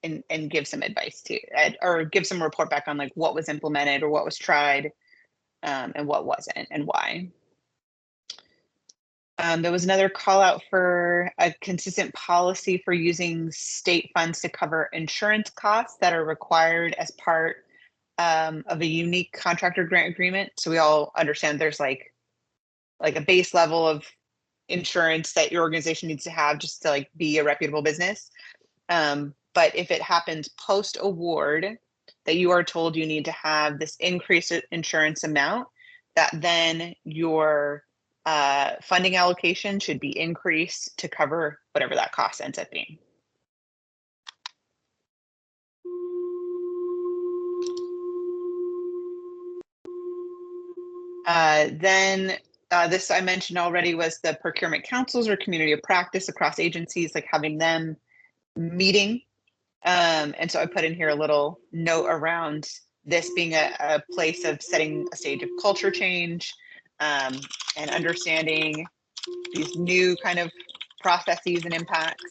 and give some advice to, or give some report back on like what was implemented or what was tried and what wasn't and why. There was another call out for a consistent policy for using state funds to cover insurance costs that are required as part of a unique contractor grant agreement. So we all understand there's like a base level of insurance that your organization needs to have just to like be a reputable business. But if it happens post award that you are told you need to have this increased insurance amount, that then your Funding allocation should be increased to cover whatever that cost ends up being. Then this I mentioned already was the procurement councils or community of practice across agencies, like having them meeting. And so I put in here a little note around this being a place of setting a stage of culture change and understanding these new kind of processes and impacts.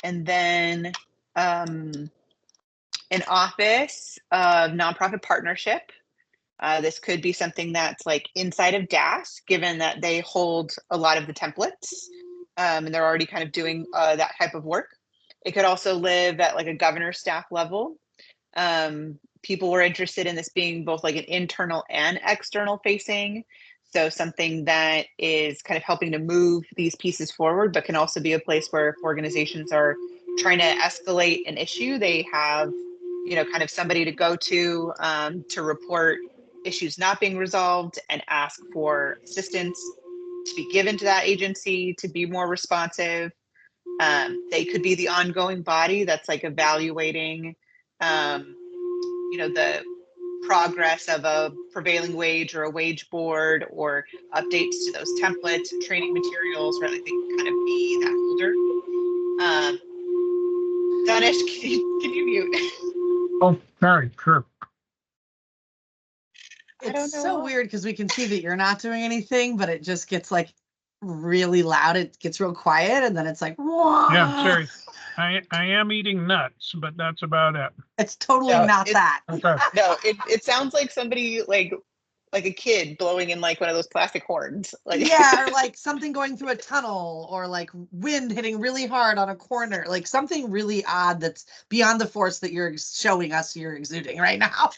And then an office of nonprofit partnership. This could be something that's like inside of DAS, given that they hold a lot of the templates and they're already kind of doing that type of work. It could also live at like a governor's staff level. People were interested in this being both like an internal and external facing. So something that is kind of helping to move these pieces forward, but can also be a place where if organizations are trying to escalate an issue, they have, you know, kind of somebody to go to report issues not being resolved and ask for assistance to be given to that agency to be more responsive. They could be the ongoing body that's like evaluating, you know, the progress of a prevailing wage or a wage board or updates to those templates and training materials, right? Like they can kind of be that holder. Danish, can you mute? Oh, sorry, sure. It's so weird because we can see that you're not doing anything, but it just gets like really loud. It gets real quiet and then it's like, whoa. Yeah, sorry. I am eating nuts, but that's about it. It's totally not that. Okay. No, it sounds like somebody like a kid blowing in like one of those plastic horns. Like yeah, or like something going through a tunnel or like wind hitting really hard on a corner, like something really odd that's beyond the force that you're showing us you're exuding right now.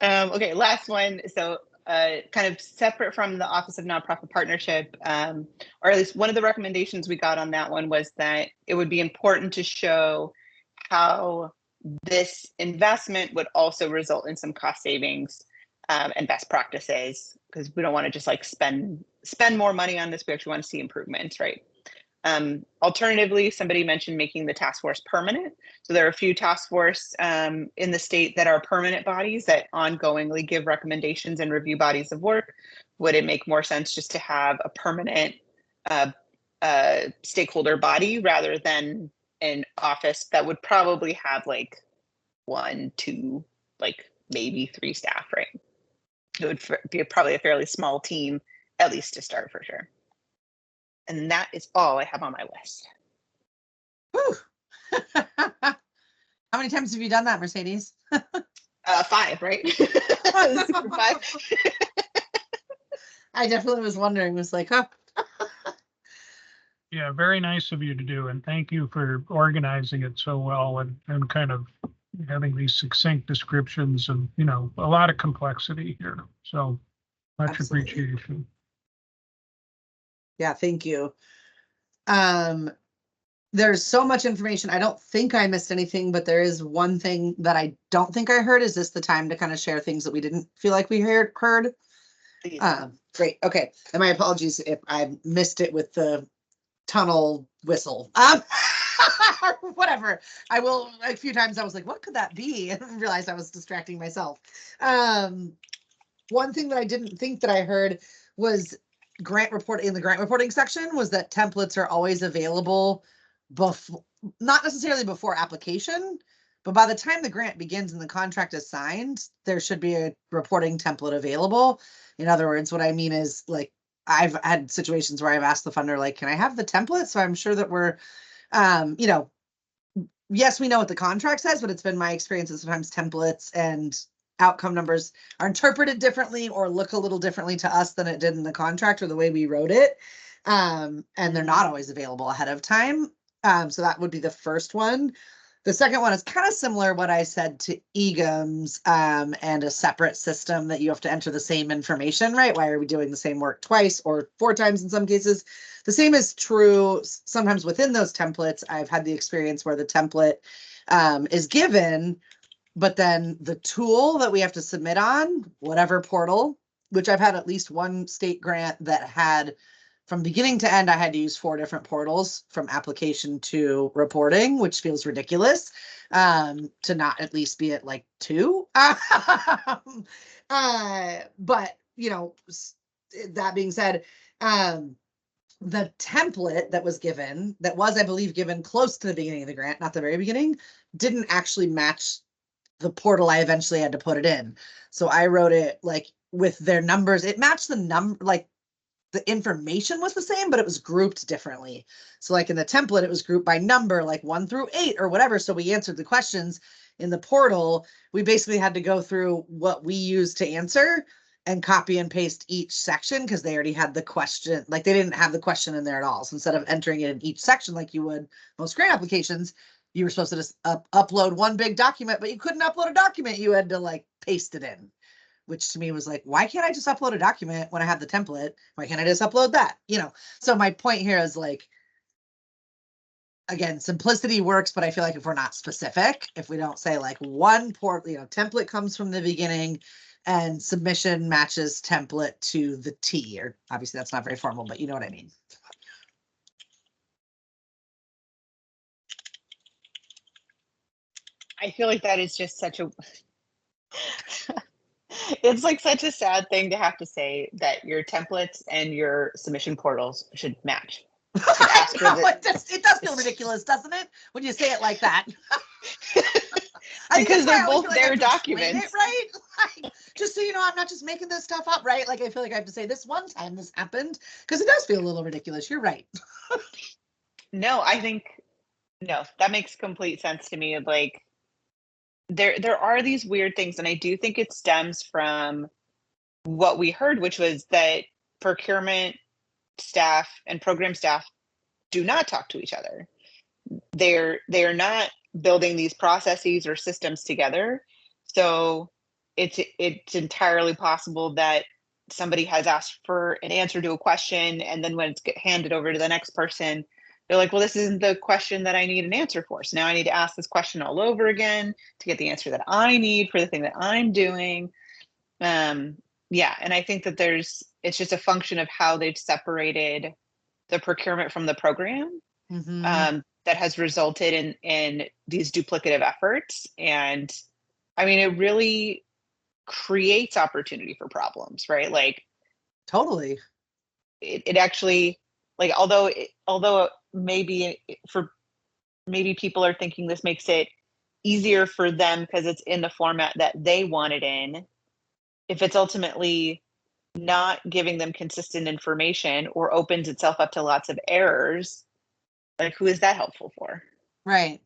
Okay, last one. So kind of separate from the Office of Nonprofit Partnership, or at least one of the recommendations we got on that one was that it would be important to show how this investment would also result in some cost savings and best practices, because we don't want to just like spend more money on this. We actually want to see improvements, right? Alternatively, somebody mentioned making the task force permanent. So there are a few task force in the state that are permanent bodies that ongoingly give recommendations and review bodies of work. Would it make more sense just to have a permanent stakeholder body rather than an office that would probably have like 1, 2, like maybe 3 staff, right? It would be probably a fairly small team, at least to start for sure. And that is all I have on my list. Whew. How many times have you done that, Mercedes? 5, right? 5. I definitely was wondering, was like, huh. Yeah, very nice of you to do, and thank you for organizing it so well and kind of having these succinct descriptions and, you know, a lot of complexity here. So much Absolutely. appreciation. Yeah, thank you. There's so much information. I don't think I missed anything, but there is one thing that I don't think I heard. Is this the time to kind of share things that we didn't feel like we heard? Great. Okay. And my apologies if I missed it with the tunnel whistle. Whatever. I will, a few times I was like, what could that be? And realized I was distracting myself. One thing that I didn't think that I heard was in the grant reporting section was that templates are always available before, not necessarily before application, but by the time the grant begins and the contract is signed, there should be a reporting template available. In other words, what I mean is like, I've had situations where I've asked the funder, like, can I have the template? So I'm sure that we're, you know, yes, we know what the contract says, but it's been my experience that sometimes templates and outcome numbers are interpreted differently or look a little differently to us than it did in the contract or the way we wrote it. And they're not always available ahead of time. So that would be the first one. The second one is kind of similar what I said to EGAMS, and a separate system that you have to enter the same information, right? Why are we doing the same work twice or 4 times in some cases? The same is true sometimes within those templates. I've had the experience where the template is given, but then the tool that we have to submit on, whatever portal, which I've had at least one state grant that had, from beginning to end, I had to use 4 different portals from application to reporting, which feels ridiculous, to not at least be at like 2. But, you know, that being said, the template that was given, that was, I believe, given close to the beginning of the grant, not the very beginning, didn't actually match the portal I eventually had to put it in. So I wrote it like with their numbers. It matched the number, like the information was the same, but it was grouped differently. So like in the template, it was grouped by number, like 1 through 8 or whatever. So we answered the questions in the portal. We basically had to go through what we used to answer and copy and paste each section because they already had the question. Like they didn't have the question in there at all. So instead of entering it in each section like you would most grant applications, you were supposed to just upload one big document, but you couldn't upload a document. You had to like paste it in, which to me was like, why can't I just upload a document when I have the template? Why can't I just upload that? You know, so my point here is like, again, simplicity works, but I feel like if we're not specific, if we don't say like one port, you know, template comes from the beginning and submission matches template to the T, or obviously that's not very formal, but you know what I mean. I feel like that is just such a it's like such a sad thing to have to say that your templates and your submission portals should match. I know, it does feel ridiculous, doesn't it? When you say it like that. Because they're both their documents. It, right? Like, just so you know, I'm not just making this stuff up, right? Like I feel like I have to say this one time this happened because it does feel a little ridiculous. You're right. No, I think no, that makes complete sense to me. Like there are these weird things, and I do think it stems from what we heard, which was that procurement staff and program staff do not talk to each other. They're not building these processes or systems together. So it's entirely possible that somebody has asked for an answer to a question, and then when it's handed over to the next person, they're like, well, this isn't the question that I need an answer for. So now I need to ask this question all over again to get the answer that I need for the thing that I'm doing. Yeah, and I think that it's just a function of how they've separated the procurement from the program. That has resulted in these duplicative efforts. And I mean, it really creates opportunity for problems, right? Like totally. It actually, like, although maybe people are thinking this makes it easier for them because it's in the format that they want it in, if it's ultimately not giving them consistent information or opens itself up to lots of errors, like who is that helpful for? Right.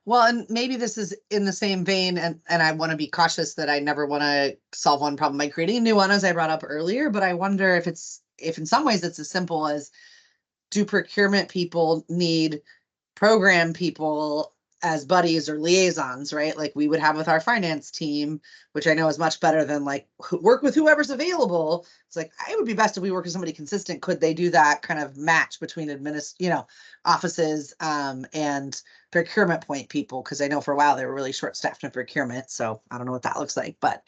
Well, and maybe this is in the same vein, and I want to be cautious that I never want to solve one problem by creating a new one, as I brought up earlier, but I wonder if in some ways it's as simple as, do procurement people need program people as buddies or liaisons, right? Like we would have with our finance team, which I know is much better than like work with whoever's available. It's like, it would be best if we work with somebody consistent. Could they do that kind of match between offices and procurement point people? Because I know for a while they were really short staffed in procurement. So I don't know what that looks like, but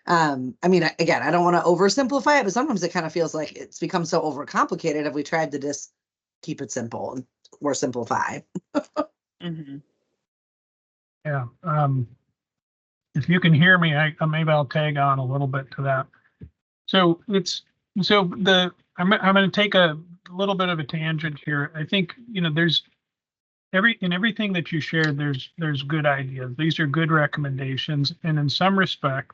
I mean, again, I don't want to oversimplify it, but sometimes it kind of feels like it's become so overcomplicated. If we tried to just keep it simple or simplify. Mm-hmm. Yeah. If you can hear me, maybe I'll tag on a little bit to that. So I'm going to take a little bit of a tangent here. I think, there's in everything that you shared, there's good ideas. These are good recommendations. And in some respect,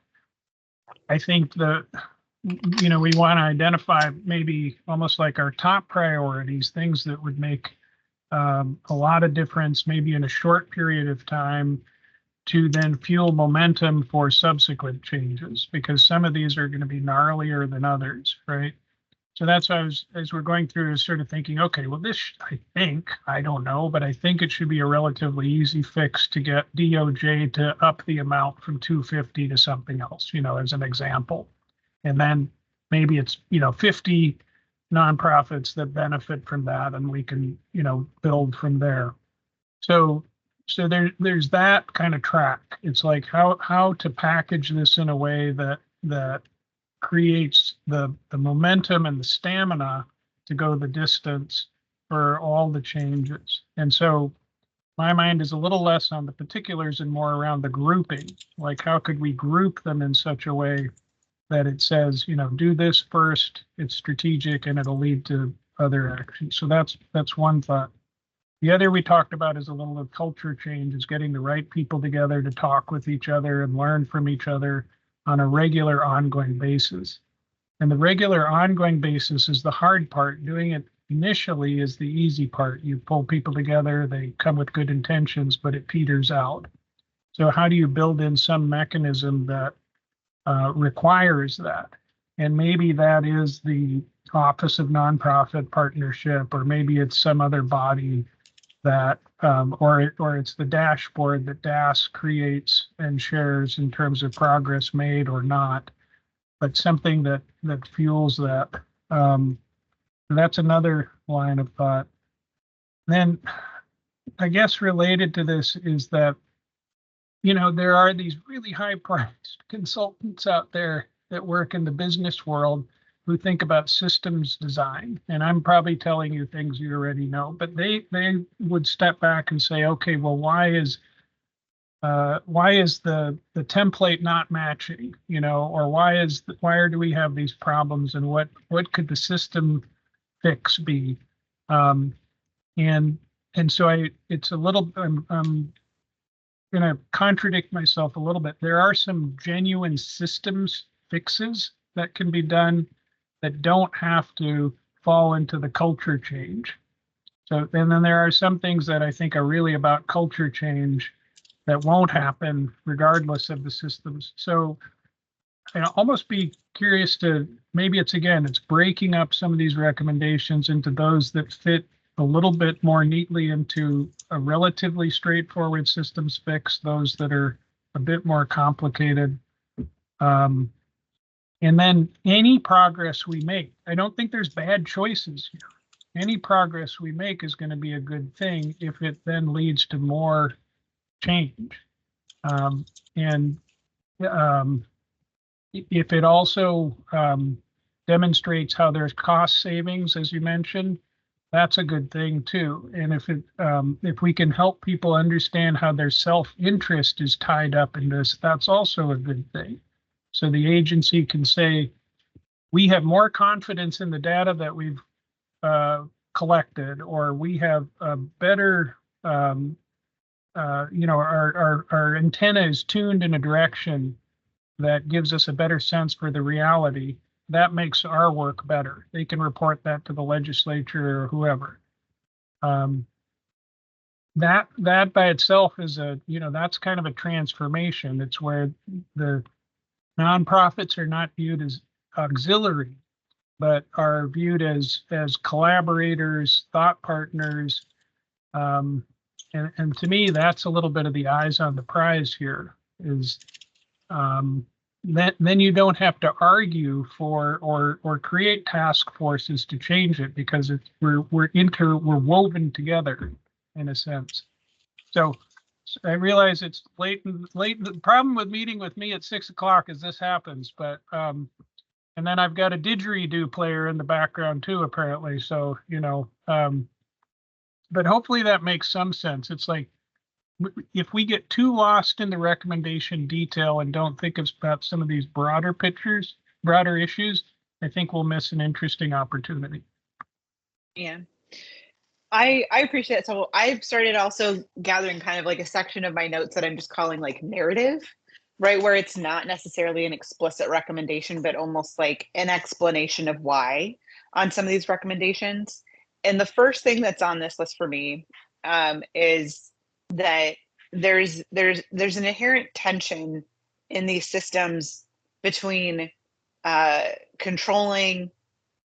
I think we want to identify maybe almost like our top priorities, things that would make a lot of difference, maybe in a short period of time, to then fuel momentum for subsequent changes, because some of these are going to be gnarlier than others, right? So that's why as we're going through, I was sort of thinking, okay, well, I don't know, but I think it should be a relatively easy fix to get DOJ to up the amount from 250 to something else, as an example. And then maybe it's, 50 nonprofits that benefit from that, and we can, build from there. So there's that kind of track. It's like how to package this in a way that creates the momentum and the stamina to go the distance for all the changes. And so my mind is a little less on the particulars and more around the grouping. Like, how could we group them in such a way that it says, do this first, it's strategic, and it'll lead to other actions. So that's one thought. The other we talked about is a little of culture change, is getting the right people together to talk with each other and learn from each other on a regular, ongoing basis. And the regular, ongoing basis is the hard part. Doing it initially is the easy part. You pull people together, they come with good intentions, but it peters out. So how do you build in some mechanism that requires that? And maybe that is the Office of Nonprofit Partnership, or maybe it's some other body that, or it's the dashboard that DAS creates and shares in terms of progress made or not, but something that fuels that. That's another line of thought. Then I guess related to this is that, there are these really high-priced consultants out there that work in the business world who think about systems design. And I'm probably telling you things you already know, but they would step back and say, okay, well, why is the template not matching, or why do we have these problems, and what could the system fix be? And so it's a little, I'm going to contradict myself a little bit. There are some genuine systems fixes that can be done that don't have to fall into the culture change. So, and then there are some things that I think are really about culture change that won't happen regardless of the systems. So I'd almost be curious to, maybe it's breaking up some of these recommendations into those that fit a little bit more neatly into a relatively straightforward systems fix, those that are a bit more complicated. And then any progress we make, I don't think there's bad choices here. Any progress we make is going to be a good thing if it then leads to more change. And if it also demonstrates how there's cost savings, as you mentioned, that's a good thing too. And if we can help people understand how their self-interest is tied up in this, that's also a good thing. So the agency can say, we have more confidence in the data that we've collected, or we have a better, our antenna is tuned in a direction that gives us a better sense for the reality. That makes our work better. They can report that to the legislature or whoever. That by itself is that's kind of a transformation. It's where the nonprofits are not viewed as auxiliary, but are viewed as collaborators, thought partners. And to me, that's a little bit of the eyes on the prize here, is then you don't have to argue for or create task forces to change it, because we're woven together in a sense. So I realize it's late. The problem with meeting with me at 6 o'clock is this happens, but and then I've got a didgeridoo player in the background too, apparently. So but hopefully that makes some sense. It's like, if we get too lost in the recommendation detail and don't think about some of these broader issues, I think we'll miss an interesting opportunity. Yeah. I appreciate it. So I've started also gathering kind of like a section of my notes that I'm just calling like narrative, right? Where it's not necessarily an explicit recommendation, but almost like an explanation of why on some of these recommendations. And the first thing that's on this list for me is that there's an inherent tension in these systems between controlling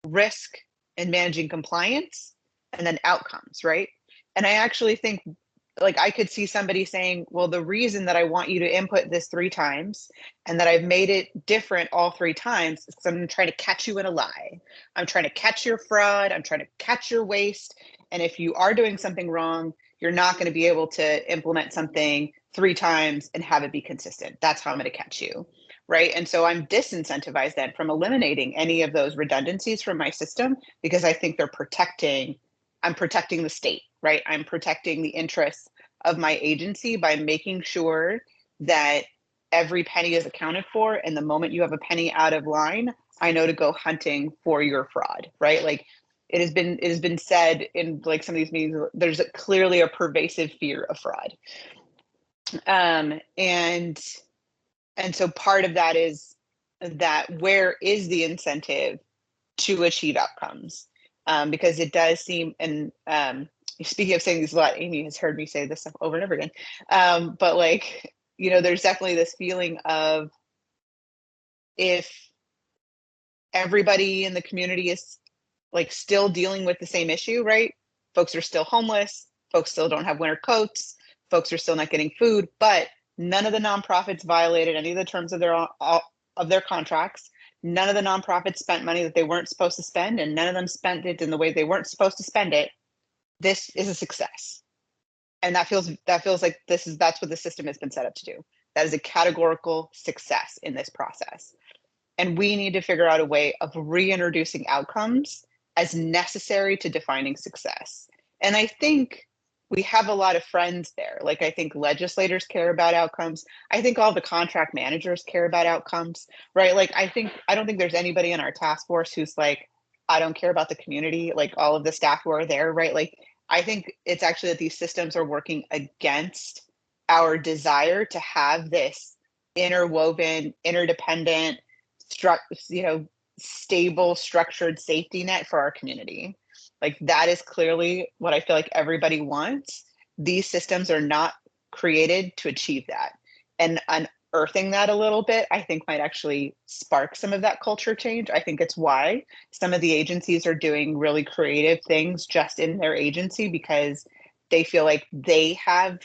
risk and managing compliance, and then outcomes, right? And I actually think, like, I could see somebody saying, well, the reason that I want you to input this 3 times and that I've made it different all 3 times is because I'm trying to catch you in a lie. I'm trying to catch your fraud. I'm trying to catch your waste. And if you are doing something wrong, you're not going to be able to implement something 3 times and have it be consistent. That's how I'm going to catch you, right? And so I'm disincentivized then from eliminating any of those redundancies from my system, because I think I'm protecting the state, right? I'm protecting the interests of my agency by making sure that every penny is accounted for. And the moment you have a penny out of line, I know to go hunting for your fraud, right? Like, it has been said in, like, some of these meetings, there's clearly a pervasive fear of fraud. And so part of that is that where is the incentive to achieve outcomes? Because it does seem, and speaking of saying these a lot, Amy has heard me say this stuff over and over again. But, like, there's definitely this feeling of, if everybody in the community is, like, still dealing with the same issue, right? Folks are still homeless. Folks still don't have winter coats. Folks are still not getting food, but none of the nonprofits violated any of the terms of their contracts. None of the nonprofits spent money that they weren't supposed to spend, and none of them spent it in the way they weren't supposed to spend it. This is a success. And that feels like that's what the system has been set up to do. That is a categorical success in this process. And we need to figure out a way of reintroducing outcomes as necessary to defining success. And I think we have a lot of friends there. Like, I think legislators care about outcomes. I think all the contract managers care about outcomes, right? Like, I don't think there's anybody in our task force who's like, I don't care about the community, like all of the staff who are there, right? Like, I think it's actually that these systems are working against our desire to have this interwoven, interdependent, stable, structured safety net for our community. Like, that is clearly what I feel like everybody wants. These systems are not created to achieve that. And unearthing that a little bit, I think, might actually spark some of that culture change. I think it's why some of the agencies are doing really creative things just in their agency, because they feel like they have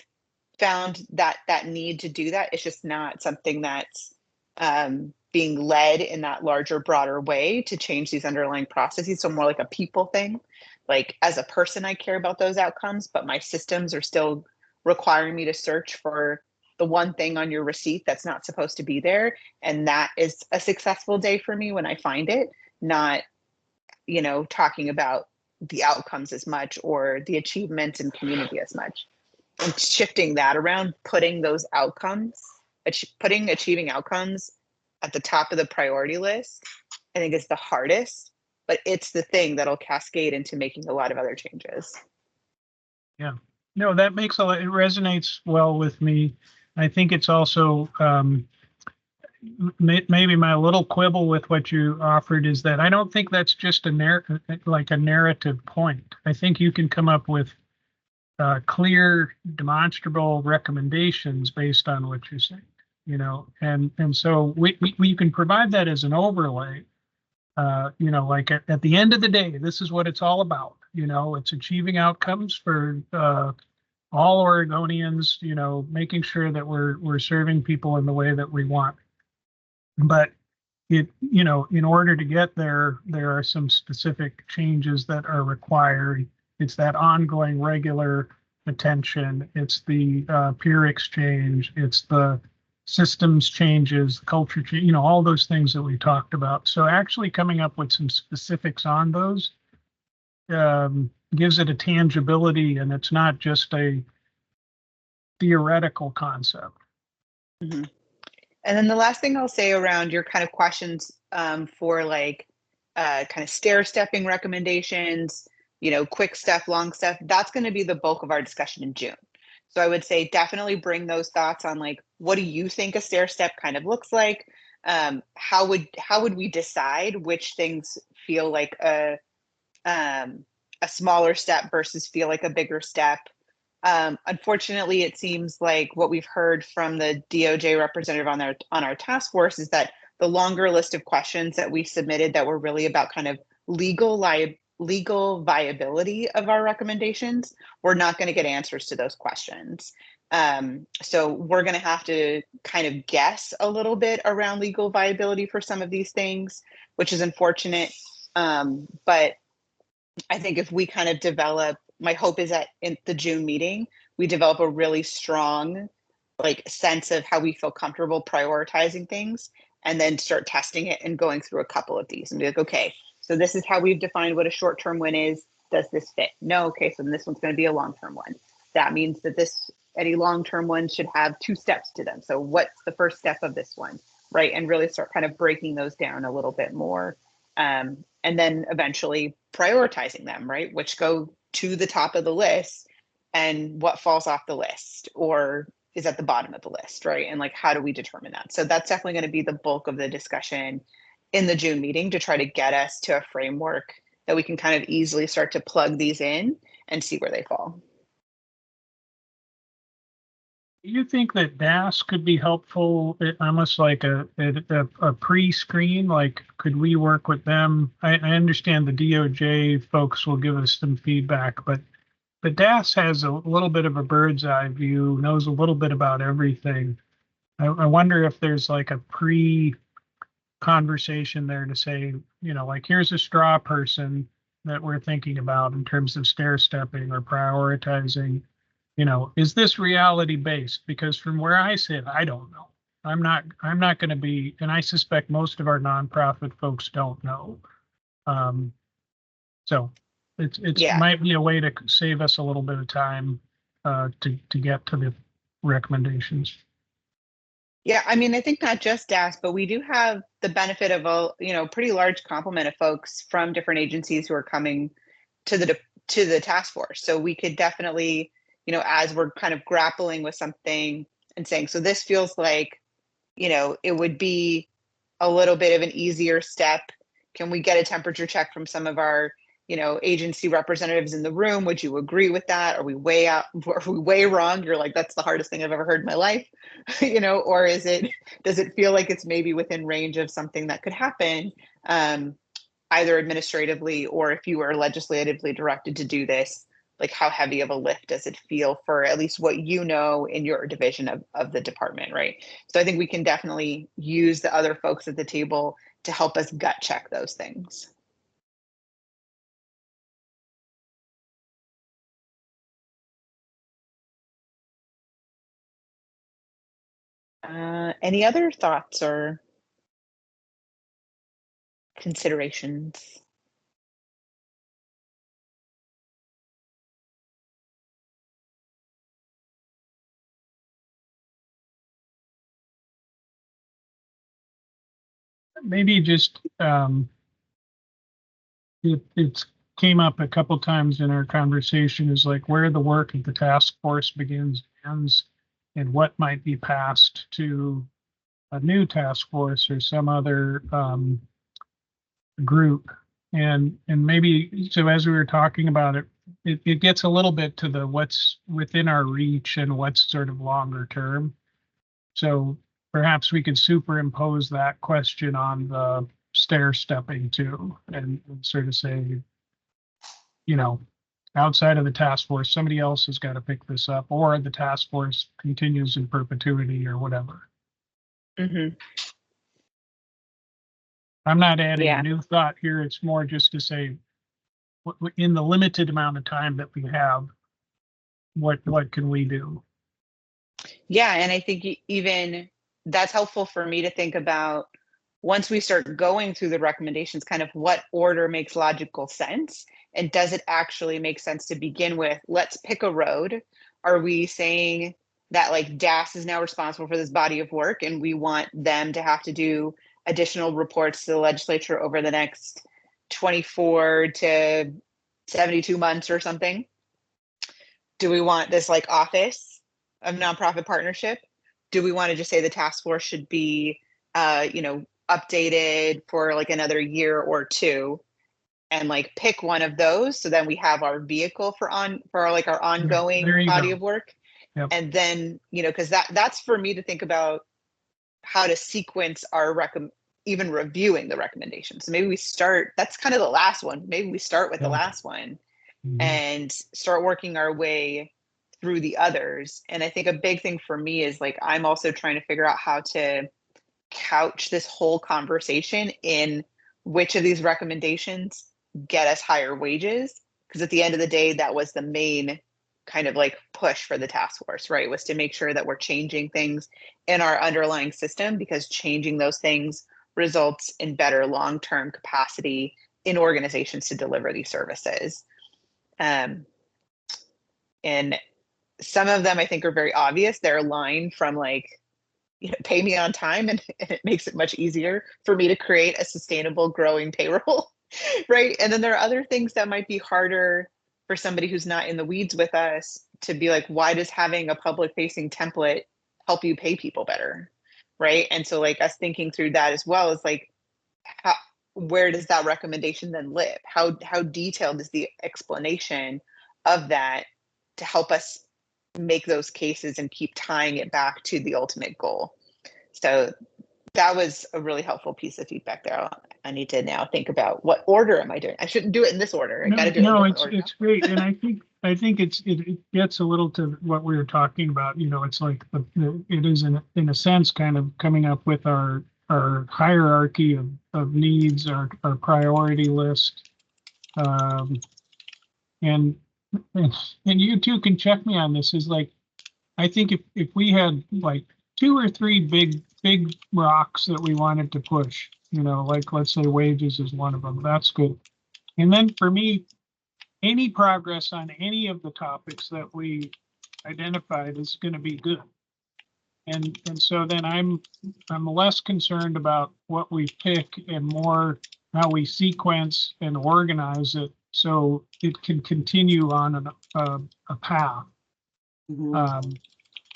found that need to do that. It's just not something that's being led in that larger, broader way to change these underlying processes. So more like a people thing. Like, as a person, I care about those outcomes, but my systems are still requiring me to search for the one thing on your receipt that's not supposed to be there. And that is a successful day for me when I find it, not, talking about the outcomes as much or the achievements in community as much. And shifting that around, putting those outcomes, achieving outcomes at the top of the priority list, I think is the hardest, but it's the thing that'll cascade into making a lot of other changes. Yeah, no, that makes it resonates well with me. I think it's also maybe my little quibble with what you offered is that I don't think that's just a narrative point. I think you can come up with clear, demonstrable recommendations based on what you're saying, and so we can provide that as an overlay. Like at the end of the day, this is what it's all about. It's achieving outcomes for all Oregonians, making sure that we're serving people in the way that we want. But in order to get there, there are some specific changes that are required. It's that ongoing regular attention. It's the peer exchange. It's the systems changes, culture change, all those things that we talked about. So actually coming up with some specifics on those gives it a tangibility, and it's not just a theoretical concept. Mm-hmm. And then the last thing I'll say around your kind of questions for like kind of stair-stepping recommendations, quick stuff, long stuff, that's going to be the bulk of our discussion in June. So I would say definitely bring those thoughts on, like, what do you think a stair step kind of looks like? How would we decide which things feel like a smaller step versus feel like a bigger step? Unfortunately, it seems like what we've heard from the DOJ representative on our task force is that the longer list of questions that we submitted that were really about kind of legal viability of our recommendations, we're not going to get answers to those questions. So we're going to have to kind of guess a little bit around legal viability for some of these things, which is unfortunate. But I think if we kind of develop, my hope is that in the June meeting, we develop a really strong sense of how we feel comfortable prioritizing things, and then start testing it and going through a couple of these and be like, okay, so this is how we've defined what a short-term win is. Does this fit? No. Okay, so then this one's going to be a long-term one. That means that any long-term one should have 2 steps to them. So what's the first step of this one, right? And really start kind of breaking those down a little bit more. And then eventually prioritizing them, right? Which go to the top of the list, and what falls off the list or is at the bottom of the list, right? And how do we determine that? So that's definitely going to be the bulk of the discussion in the June meeting, to try to get us to a framework that we can kind of easily start to plug these in and see where they fall. Do you think that DAS could be helpful, almost like a pre-screen? Could we work with them? I understand the DOJ folks will give us some feedback, but DAS has a little bit of a bird's eye view, knows a little bit about everything. I wonder if there's a pre-conversation there to say, here's a straw person that we're thinking about in terms of stair stepping or prioritizing. Is this reality based? Because from where I sit, I don't know. I'm not going to be, and I suspect most of our nonprofit folks don't know. So it might be a way to save us a little bit of time to get to the recommendations. Yeah, I mean, I think not just DAS, but we do have the benefit of a pretty large complement of folks from different agencies who are coming to the task force. So we could definitely, as we're kind of grappling with something and saying, so this feels like, it would be a little bit of an easier step. Can we get a temperature check from some of our agency representatives in the room? Would you agree with that? Are we way wrong? You're like, that's the hardest thing I've ever heard in my life, or does it feel like it's maybe within range of something that could happen, either administratively, or if you were legislatively directed to do this, how heavy of a lift does it feel for at least what in your division of the department, right? So I think we can definitely use the other folks at the table to help us gut check those things. Any other thoughts or considerations? Maybe just it came up a couple times in our conversation, is where the work of the task force begins and ends, and what might be passed to a new task force or some other group. And maybe, so as we were talking about it, it gets a little bit to the what's within our reach and what's sort of longer term. So perhaps we could superimpose that question on the stair stepping too, and sort of say, outside of the task force, somebody else has got to pick this up, or the task force continues in perpetuity or whatever. Mm-hmm. I'm not adding a new thought here. It's more just to say, in the limited amount of time that we have, what can we do? Yeah, and I think even that's helpful for me to think about, once we start going through the recommendations, kind of what order makes logical sense, and does it actually make sense to begin with? Let's pick a road. Are we saying that DAS is now responsible for this body of work, and we want them to have to do additional reports to the legislature over the next 24 to 72 months or something? Do we want this office of nonprofit partnership? Do we want to just say the task force should be updated for another year or two, and pick one of those, so then we have our vehicle for our ongoing body of work? Yep. And then because that's for me to think about how to sequence our even reviewing the recommendations. So maybe we start, that's kind of the last one. Maybe we start with the last one and start working our way through the others. And I think a big thing for me is like, I'm also trying to figure out how to couch this whole conversation in which of these recommendations get us higher wages. Because at the end of the day, that was the main kind of like push for the task force, right? Was to make sure that we're changing things in our underlying system, because changing those things results in better long-term capacity in organizations to deliver these services. And some of them I think are very obvious. They're aligned from like, you know, pay me on time, and it makes it much easier for me to create a sustainable growing payroll, right? And then there are other things that might be harder for somebody who's not in the weeds with us to be like, why does having a public facing template help you pay people better, right? And so like us thinking through that as well is like, where does that recommendation then live? How detailed is the explanation of that to help us make those cases and keep tying it back to the ultimate goal? So that was a really helpful piece of feedback there. I need to now think about what order am I doing? I shouldn't do it in this order. I got to do it in a different order. It's great, and I think it gets a little to what we were talking about. You know, it's like it is in a sense kind of coming up with our hierarchy of needs, our priority list, and you two can check me on this. Is like, I think if we had like 2 or 3 big rocks that we wanted to push, you know, like let's say wages is one of them, that's good. And then for me, any progress on any of the topics that we identified is going to be good. And so then I'm less concerned about what we pick and more how we sequence and organize it so it can continue on a path.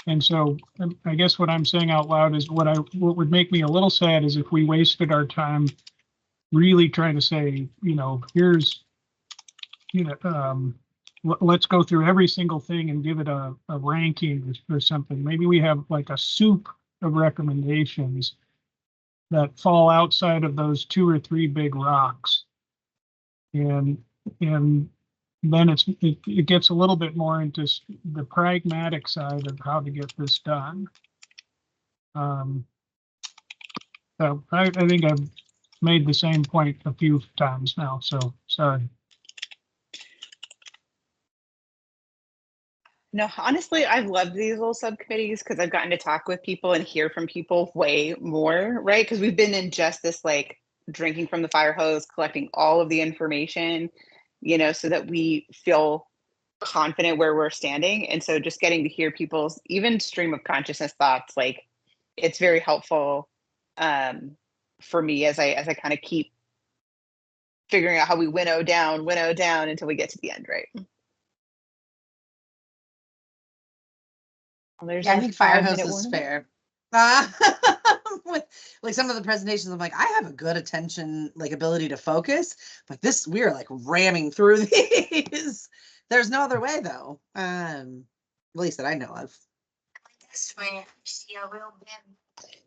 And so I guess what I'm saying out loud is what would make me a little sad is if we wasted our time really trying to say, you know, here's, you know, let's go through every single thing and give it a ranking or something. Maybe we have like a soup of recommendations that fall outside of those 2 or 3 big rocks. And then it gets a little bit more into the pragmatic side of how to get this done. So I think I've made the same point a few times now, so sorry. No, honestly, I've loved these little subcommittees because I've gotten to talk with people and hear from people way more, right? Because we've been in just this like drinking from the fire hose, collecting all of the information, you know, so that we feel confident where we're standing. And so just getting to hear people's even stream of consciousness thoughts, like it's very helpful for me as I kind of keep figuring out how we winnow down until we get to the end, right? Well, yeah, I think fire hose is fair. With like some of the presentations, I'm like, I have a good attention, like ability to focus, but this we are like ramming through these. There's no other way though. At least that I know of.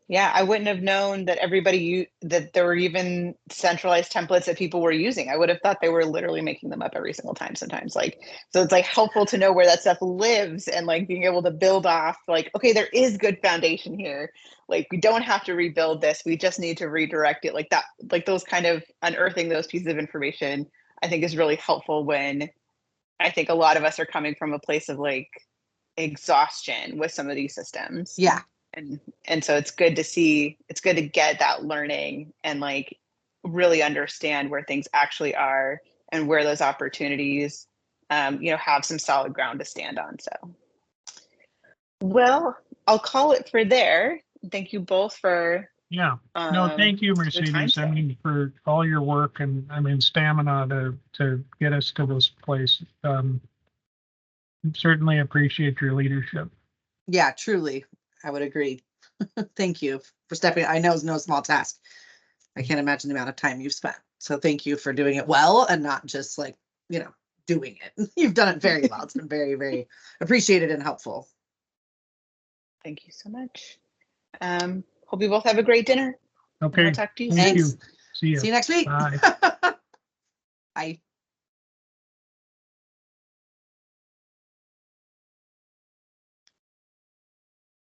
Yeah, I wouldn't have known that that there were even centralized templates that people were using. I would have thought they were literally making them up every single time sometimes. Like, so it's like helpful to know where that stuff lives and like being able to build off like, okay, there is good foundation here. Like we don't have to rebuild this. We just need to redirect it like that. Like those kind of unearthing those pieces of information, I think is really helpful when I think a lot of us are coming from a place of like exhaustion with some of these systems. Yeah. And so it's good to get that learning and like really understand where things actually are and where those opportunities, you know, have some solid ground to stand on. So, well, I'll call it for there. Thank you both for. Yeah. No, thank you, Mercedes. I mean, for all your work and I mean, stamina to get us to this place. Certainly appreciate your leadership. Yeah, truly. I would agree. Thank you for stepping. I know it's no small task. I can't imagine the amount of time you've spent. So thank you for doing it well and not just like, you know, doing it. You've done it very well. It's been very, very appreciated and helpful. Thank you so much. Hope you both have a great dinner. Okay, I'll talk to you thank soon. you. Thanks. See See you you. next week. Bye.